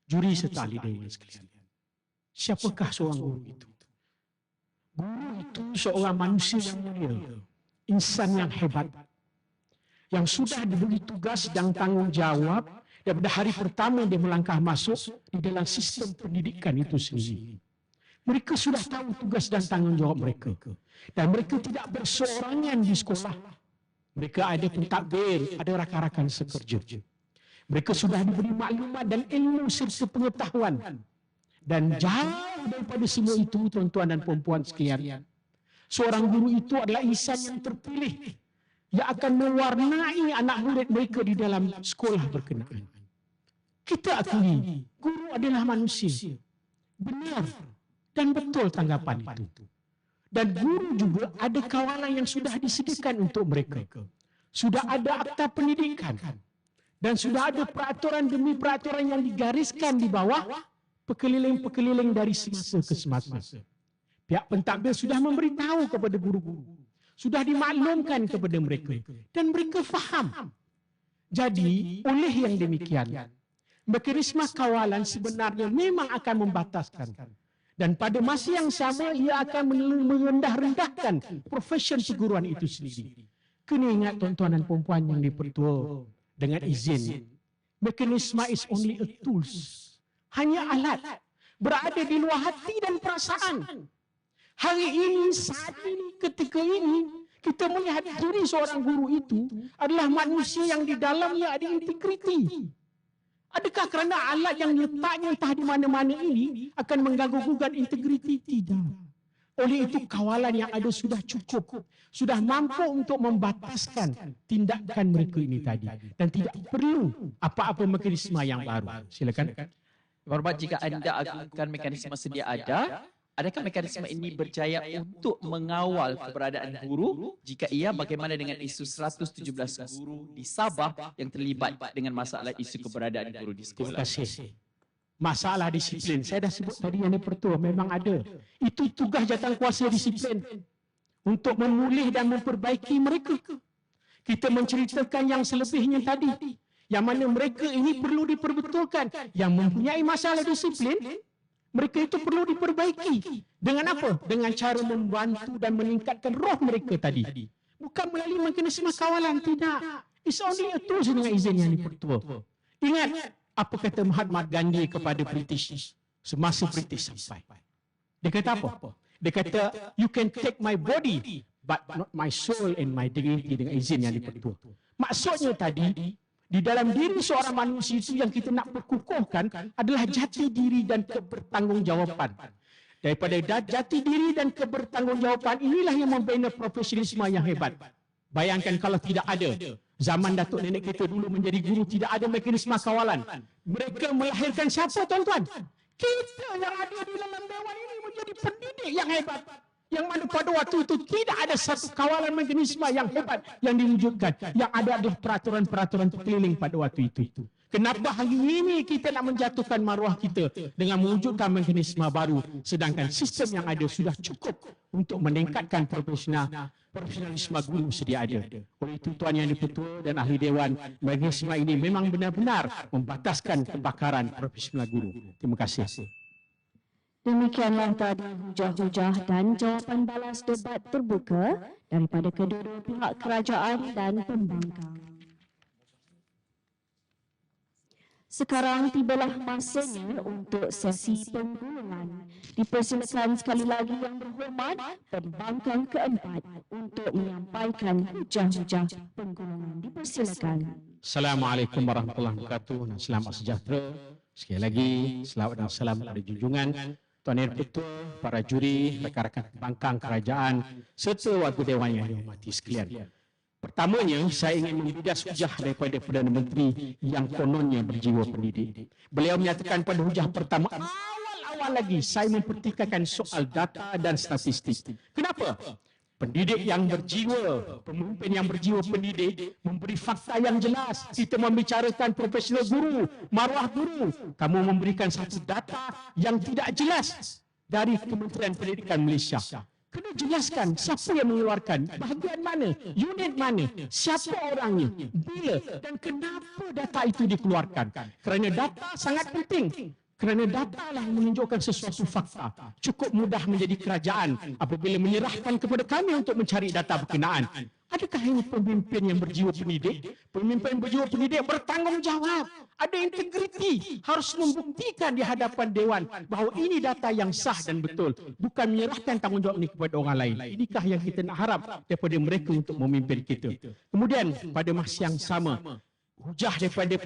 Speaker 4: juri serta ahli dewan sekalian. Siapakah seorang guru itu? Guru itu seorang manusia yang mulia, insan yang hebat, yang sudah diberi tugas dan tanggungjawab daripada hari pertama dia melangkah masuk di dalam sistem pendidikan itu sendiri. Mereka sudah tahu tugas dan tanggungjawab mereka. Dan mereka tidak berseorangan di sekolah. Mereka ada pentadbir, ada rakan-rakan sekerja. Mereka sudah diberi maklumat dan ilmu serta pengetahuan. Dan jauh daripada semua itu, tuan-tuan dan puan-puan sekalian, seorang guru itu adalah insan yang terpilih yang akan mewarnai anak murid mereka di dalam sekolah berkenaan. Kita akui, guru adalah manusia. Benar dan betul tanggapan itu. Dan guru juga ada kawalan yang sudah disediakan untuk mereka. Sudah ada akta pendidikan. Dan sudah ada peraturan demi peraturan yang digariskan di bawah pekeliling-pekeliling dari semasa ke semasa. Pihak pentadbir sudah memberitahu kepada guru-guru. Sudah dimaklumkan kepada mereka. Dan mereka faham. Jadi, oleh yang demikian, mekanisme kawalan sebenarnya memang akan membataskan. Dan pada masa yang sama, ia akan merendah-rendahkan profesion perguruan itu sendiri. Kena ingat tuan-tuan dan puan-puan yang di-Pertua, dengan izin, mekanisme is only a tools. Hanya alat. Berada di luar hati dan perasaan. Hari ini, saat ini, ketika ini, kita melihat diri seorang guru itu adalah manusia yang di dalamnya ada integriti. Adakah kerana alat yang letaknya entah di mana-mana ini akan mengganggu-gugat integriti? Tidak. Oleh itu kawalan yang ada sudah cukup. Sudah mampu untuk membataskan tindakan mereka ini tadi. Dan tidak perlu apa-apa mekanisme yang baru. Silakan.
Speaker 9: Hormat, jika anda agungkan mekanisme sedia ada, adakah mekanisme ini berjaya untuk mengawal keberadaan guru jika ia bagaimana dengan isu 117 guru di Sabah yang terlibat dengan masalah isu keberadaan guru di sekolah?
Speaker 4: Terima kasih. Masalah disiplin, saya dah sebut tadi yang di-Pertua, memang ada. Itu tugas jawatankuasa disiplin untuk memulih dan memperbaiki mereka. Kita menceritakan yang selebihnya tadi, yang mana mereka ini perlu diperbetulkan. Yang mempunyai masalah disiplin, mereka itu perlu diperbaiki. Dengan apa? Dengan cara membantu dan meningkatkan roh mereka tadi. Bukan melalui mekanisme kawalan, tidak. It's only a tool dengan izin yang di-Pertua. Ingat, apa kata Mahatma Gandhi kepada British semasa British sampai? Dia kata apa? Dia kata, you can take my body, but not my soul and my dignity, dengan izin yang di-Pertua. Maksudnya tadi, di dalam diri seorang manusia itu yang kita nak perkukuhkan adalah jati diri dan kebertanggungjawaban. Daripada jati diri dan kebertanggungjawaban inilah yang membina profesionalisme yang hebat. Bayangkan kalau tidak ada. Zaman datuk nenek kita dulu menjadi guru, tidak ada mekanisme kawalan. Mereka melahirkan siapa, tuan-tuan? Kita yang ada di dalam dewan ini menjadi pendidik yang hebat. Yang mana pada waktu itu tidak ada satu kawalan mekanisme yang hebat yang diwujudkan. Yang ada adalah peraturan-peraturan keliling pada waktu itu. Kenapa hari ini kita nak menjatuhkan maruah kita dengan mewujudkan mekanisme baru, sedangkan sistem yang ada sudah cukup untuk meningkatkan profesionalisme guru sedia ada. Oleh itu, tuan yang di-Pertua dan ahli dewan, mekanisme ini memang benar-benar membataskan kebakaran profesional guru. Terima kasih.
Speaker 1: Demikianlah tadi hujah-hujah dan jawapan balas debat terbuka daripada kedua-dua pihak kerajaan dan pembangkang.
Speaker 7: Sekarang tibalah masanya untuk sesi penggulungan. Dipersilakan sekali lagi yang berhormat pembangkang keempat untuk menyampaikan hujah-hujah penggulungan. Dipersilakan.
Speaker 4: Assalamualaikum warahmatullahi wabarakatuh dan selamat sejahtera. Sekali lagi, selawat dan salam kepada junjungan Tuan Yang Ketua, para juri, rakan-rakan pembangkang kerajaan serta warga dewan yang dihormati sekalian. Pertamanya, saya ingin membidas hujah daripada Perdana Menteri yang kononnya berjiwa pendidik. Beliau menyatakan pada hujah pertama, awal lagi saya mempertikaikan soal data dan statistik. Kenapa? Pendidik yang berjiwa, pemimpin yang berjiwa pendidik memberi fakta yang jelas. Kita membicarakan profesional guru, maruah guru. Kamu memberikan satu data yang tidak jelas dari Kementerian Pendidikan Malaysia. Kena jelaskan siapa yang mengeluarkan, bahagian mana, unit mana, siapa orangnya, bila dan kenapa data itu dikeluarkan. Kerana data sangat penting. Kerana data lah yang menunjukkan sesuatu fakta. Cukup mudah menjadi kerajaan apabila menyerahkan kepada kami untuk mencari data berkenaan. Adakah ini pemimpin yang berjiwa pendidik? Pemimpin berjiwa pendidik bertanggungjawab. Ada integriti. Harus membuktikan di hadapan Dewan bahawa ini data yang sah dan betul. Bukan menyerahkan tanggungjawab ini kepada orang lain. Inikah yang kita nak harap daripada mereka untuk memimpin kita. Kemudian pada masa yang sama, hujah daripada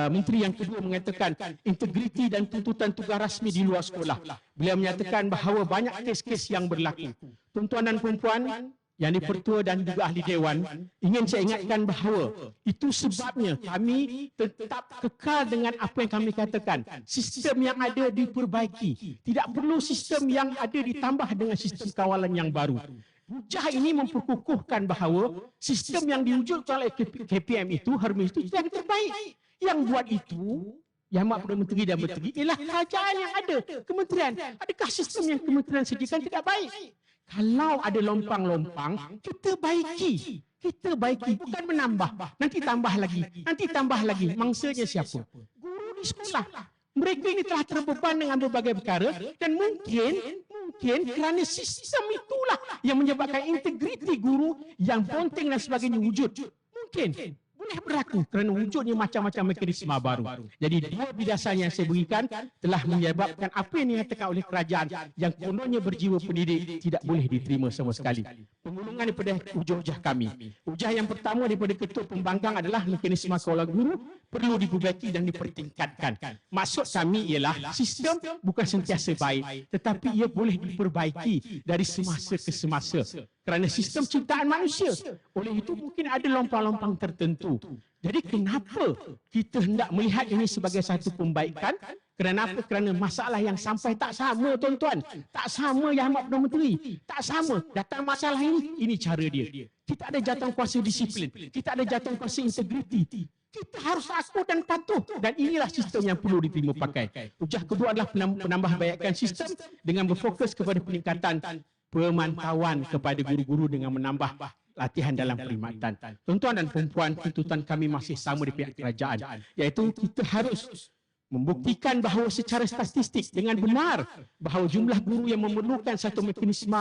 Speaker 4: menteri yang kedua mengatakan integriti dan tuntutan tugas rasmi di luar sekolah. Beliau menyatakan bahawa banyak kes-kes yang berlaku. Tuan-tuan dan puan-puan yang dipertua dan juga ahli dewan, ingin saya ingatkan bahawa itu sebabnya kami tetap kekal dengan apa yang kami katakan. Sistem yang ada diperbaiki. Tidak perlu sistem yang ada ditambah dengan sistem kawalan yang baru. Hujah ini memperkukuhkan bahawa sistem yang diwujudkan oleh KPM itu, Hermes itu yang terbaik. Yang buat itu, Yang Amat Perdana Menteri dan Menteri, ialah kerajaan yang ada, kementerian. Adakah sistem yang kementerian sediakan tidak baik? Kalau ada lompang-lompang, kita baiki. Kita baiki, bukan menambah. Nanti tambah lagi, nanti tambah lagi. Mangsanya siapa? Guru di sekolah. Mereka ini telah terbeban dengan berbagai perkara dan mungkin kerana sistem itulah yang menyebabkan integriti guru yang ponteng dan sebagainya wujud. Mungkin boleh berlaku kerana wujudnya macam-macam mekanisme baru. Jadi dua bidasan yang saya berikan telah menyebabkan apa yang dinyatakan oleh kerajaan yang kononnya berjiwa pendidik tidak boleh diterima sama sekali. Pengulungan daripada hujah-hujah kami. Hujah yang pertama daripada Ketua Pembangkang adalah mekanisme sekolah guru perlu diperbaiki dan dipertingkatkan. Maksud kami ialah sistem bukan sentiasa baik tetapi ia boleh diperbaiki dari semasa ke semasa. Kerana sistem ciptaan manusia. Oleh itu mungkin ada lompang-lompang tertentu. Jadi kenapa kita hendak melihat ini sebagai satu pembaikan? Kerana apa? Kerana masalah yang sampai tak sama, tuan-tuan. Tak sama Yang Amat Perdana Menteri. Tak sama. Datang masalah ini cara dia. Kita ada jatuh kuasa disiplin. Kita ada jatuh kuasa integriti. Kita harus akut dan patuh. Dan inilah sistem yang perlu diterima pakai. Hujah kedua adalah penambahbaikan sistem dengan berfokus kepada peningkatan pemantauan kepada guru-guru dengan menambah latihan dalam perkhidmatan. Tuan-tuan dan perempuan, tuntutan kami masih sama di pihak kerajaan, iaitu kita harus membuktikan bahawa secara statistik dengan benar bahawa jumlah guru yang memerlukan satu mekanisme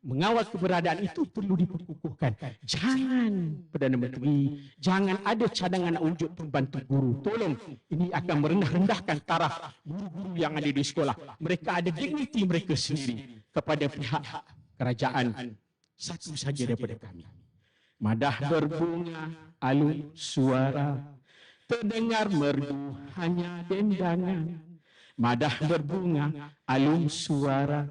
Speaker 4: mengawal keberadaan itu perlu diperkukuhkan. Jangan Perdana Menteri, jangan ada cadangan nak wujud pembantu guru. Tolong, ini akan merendah-rendahkan taraf guru-guru yang ada di sekolah. Mereka ada dignity mereka sendiri. Kepada pihak kerajaan, satu saja daripada kami. Madah berbunga, alun suara, terdengar merdu hanya dendangan. Madah berbunga, alun suara,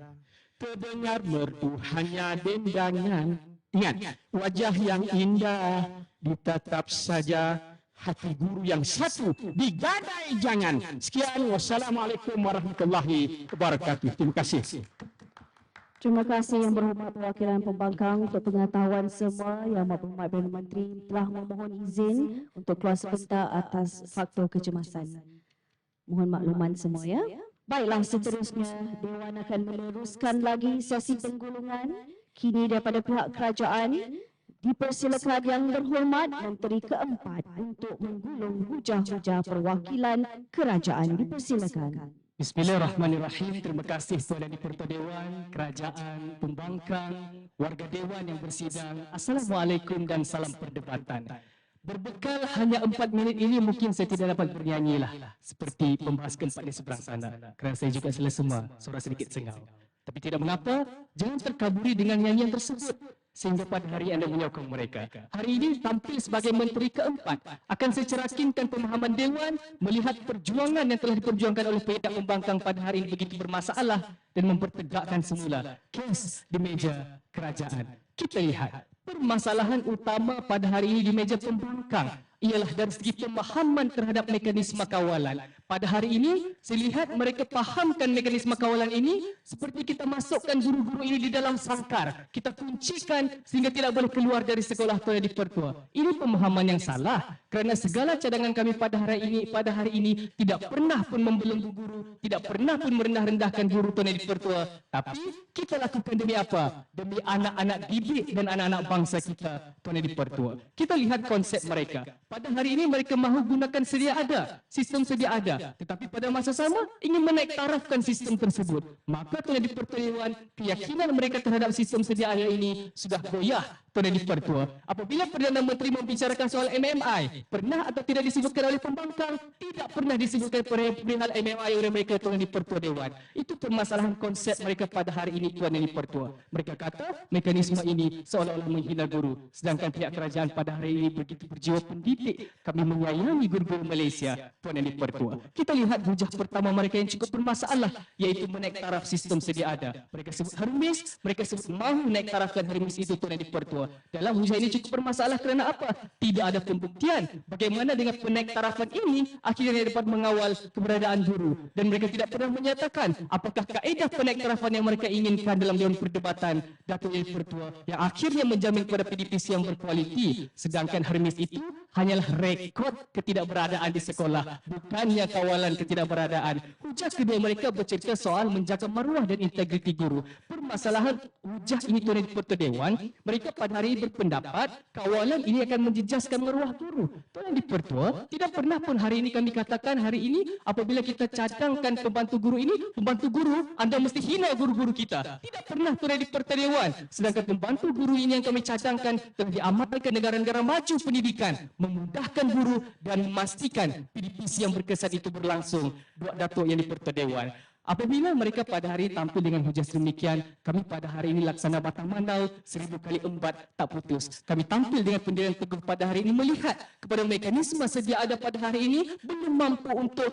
Speaker 4: terdengar merdu hanya dendangan. Ingat, wajah yang indah ditatap saja, hati guru yang satu digadai jangan. Sekian, wassalamualaikum warahmatullahi wabarakatuh. Terima kasih.
Speaker 1: Terima kasih Yang Berhormat Perwakilan Pembangkang untuk pengetahuan semua. Yang Amat Berhormat Perdana Menteri telah memohon izin untuk keluar sebentar atas faktor kecemasan. Mohon makluman semua ya. Baiklah, seterusnya Dewan akan meneruskan lagi sesi penggulungan. Kini daripada pihak kerajaan dipersilakan Yang Berhormat Menteri keempat untuk menggulung hujah-hujah perwakilan kerajaan. Dipersilakan.
Speaker 10: Bismillahirrahmanirrahim. Terima kasih Tuan dan Di-Pertua Dewan, Kerajaan, Pembangkang, warga Dewan yang bersidang. Assalamualaikum dan salam perdebatan. Berbekal hanya 4 minit ini mungkin saya tidak dapat bernyanyi lah seperti pembahas keempat di seberang sana kerana saya juga selesema, suara sedikit sengau. Tapi tidak mengapa, jangan terkaburi dengan nyanyian tersebut sehingga pada hari anda menyokong mereka. Hari ini tampil sebagai menteri keempat, akan saya cerakinkan pemahaman Dewan melihat perjuangan yang telah diperjuangkan oleh pihak pembangkang pada hari ini begitu bermasalah dan mempertegakkan semula kes di meja kerajaan. Kita lihat permasalahan utama pada hari ini di meja pembangkang ialah dari segi pemahaman terhadap mekanisme kawalan. Pada hari ini, saya lihat mereka pahamkan mekanisme kawalan ini seperti kita masukkan guru-guru ini di dalam sangkar. Kita kuncikan sehingga tidak boleh keluar dari sekolah Tuan Edi Pertua. Ini pemahaman yang salah kerana segala cadangan kami pada hari ini tidak pernah pun membelenggu guru, tidak pernah pun merendah-rendahkan guru Tuan Edi Pertua. Tapi kita lakukan demi apa? Demi anak-anak didik dan anak-anak bangsa kita, Tuan Edi Pertua. Kita lihat konsep mereka. Pada hari ini mereka mahu gunakan sedia ada, sistem sedia ada. Tetapi pada masa sama ingin menaik tarafkan sistem tersebut. Maka Tuan Edi Pertua Dewan, keyakinan mereka terhadap sistem sedia ada ini sudah goyah, Tuan Edi Pertua. Apabila Perdana Menteri membicarakan soal MMI, pernah atau tidak disebutkan oleh pembangkang? Tidak pernah disebutkan perihal MMI oleh mereka, Tuan Edi Pertua Dewan. Itu permasalahan konsep mereka pada hari ini, Tuan Edi Pertua. Mereka kata mekanisme ini seolah-olah menghina guru. Sedangkan pihak kerajaan pada hari ini begitu berjiwa pendidik. Kami menyayangi guru-guru Malaysia, Tuan Edi Pertua. Kita lihat hujah pertama mereka yang cukup bermasalah, iaitu menaik taraf sistem sedia ada. Mereka sebut Hermes, mereka sebut mahu naik tarafkan Hermes itu, Tuan Edi Pertua. Dalam hujah ini cukup bermasalah kerana apa? Tidak ada pembuktian bagaimana dengan penaik tarafan ini akhirnya dapat mengawal keberadaan guru. Dan mereka tidak pernah menyatakan apakah kaedah penaik tarafan yang mereka inginkan dalam Dewan Perdebatan Datuk Edi Pertua yang akhirnya menjamin kepada PDPC yang berkualiti. Sedangkan Hermes itu hanyalah rekod ketidakberadaan di sekolah, bukannya kawalan ketidakberadaan. Hujah kedua mereka bercerita soal menjaga maruah dan integriti guru. Permasalahan hujah ini, Tuan Edi Pertua Dewan, mereka pada hari ini berpendapat kawalan ini akan menjejaskan maruah guru. Tuan Edi Pertua, tidak pernah pun hari ini kami katakan hari ini apabila kita cadangkan pembantu guru ini, pembantu guru, anda mesti hina guru-guru kita. Tidak pernah, Tuan Edi Pertua Dewan. Sedangkan pembantu guru ini yang kami cadangkan telah diamalkan negara-negara maju pendidikan, memudahkan guru dan memastikan PDPC yang berkesan itu berlangsung. Datuk yang Edi Pertua Dewan. Apabila mereka pada hari tampil dengan hujah sedemikian, kami pada hari ini laksana batang mandau 1000 kali embat tak putus. Kami tampil dengan pendirian teguh pada hari ini melihat kepada mekanisme sedia ada pada hari ini belum mampu untuk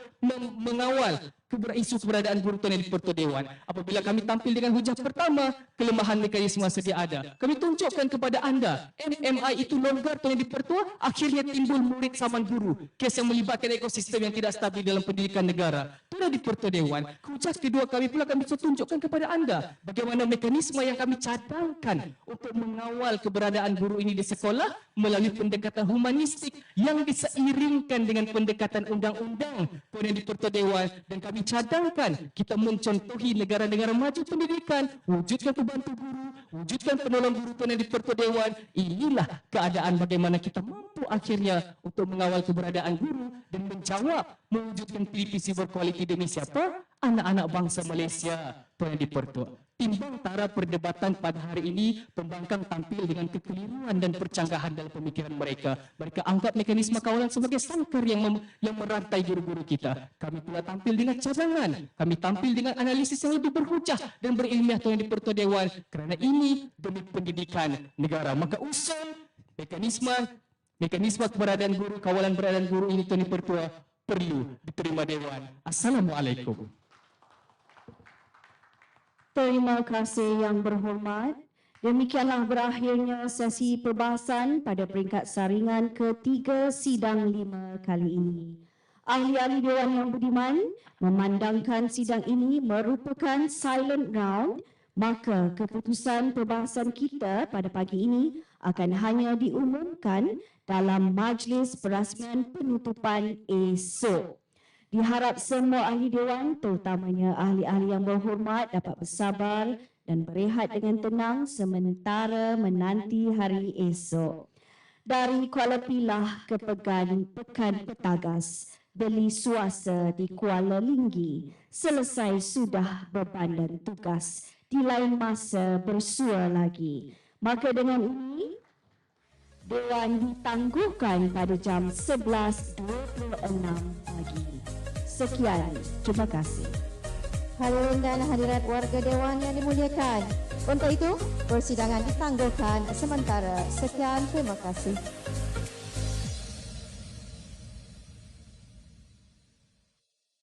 Speaker 10: mengawal isu keberadaan guru Tuan Edi Pertua Dewan. Apabila kami tampil dengan hujah pertama, kelemahan mekanisme sedia ada. Kami tunjukkan kepada anda, MMI itu longgar Tuan Edi Pertua, akhirnya timbul murid saman guru. Kes yang melibatkan ekosistem yang tidak stabil dalam pendidikan negara. Tuan Edi Pertua Dewan, hujah kedua kami pula kami bisa tunjukkan kepada anda bagaimana mekanisme yang kami cadangkan untuk mengawal keberadaan guru ini di sekolah melalui pendekatan humanistik yang diseiringkan dengan pendekatan undang-undang Tuan Edi Pertua Dewan. Dan kami cadangkan kita mencontohi negara-negara maju pendidikan, wujudkan pembantu guru, wujudkan penolong guru Tuan Edi Pertua Dewan. Inilah keadaan bagaimana kita mampu akhirnya untuk mengawal keberadaan guru dan menjawab mewujudkan PDPC berkualiti demi siapa? Anak-anak bangsa Malaysia, Tuan Edi Pertua. Timbang tara perdebatan pada hari ini, pembangkang tampil dengan kekeliruan dan percanggahan dalam pemikiran mereka. Mereka anggap mekanisme kawalan sebagai sangkar yang merantai guru-guru kita. Kami pula tampil dengan cadangan. Kami tampil dengan analisis yang lebih berhujah dan berilmiah, Tuan Edi Pertua Dewan. Kerana ini demi pendidikan negara. Maka usul mekanisme keberadaan guru, kawalan keberadaan guru ini, Tuan Edi Pertua, perlu diterima Dewan. Assalamualaikum.
Speaker 1: Terima kasih yang berhormat. Demikianlah berakhirnya sesi perbahasan pada peringkat saringan ketiga sidang 5 kali ini. Ahli-ahli Dewan yang budiman memandangkan sidang ini merupakan silent round, maka keputusan perbahasan kita pada pagi ini akan hanya diumumkan dalam majlis perasmian penutupan esok. Diharap semua ahli dewan, terutamanya ahli-ahli yang berhormat, dapat bersabar dan berehat dengan tenang sementara menanti hari esok. Dari Kuala Pilah ke Pekan Petagas, beli suasa di Kuala Linggi, selesai sudah berbandan tugas, di lain masa bersua lagi. Maka dengan ini
Speaker 7: Dewan ditangguhkan pada jam 11.26 pagi. Sekian, terima kasih.
Speaker 1: Hadirin dan hadirat warga Dewan yang dimuliakan, untuk itu persidangan ditangguhkan sementara. Sekian, terima kasih.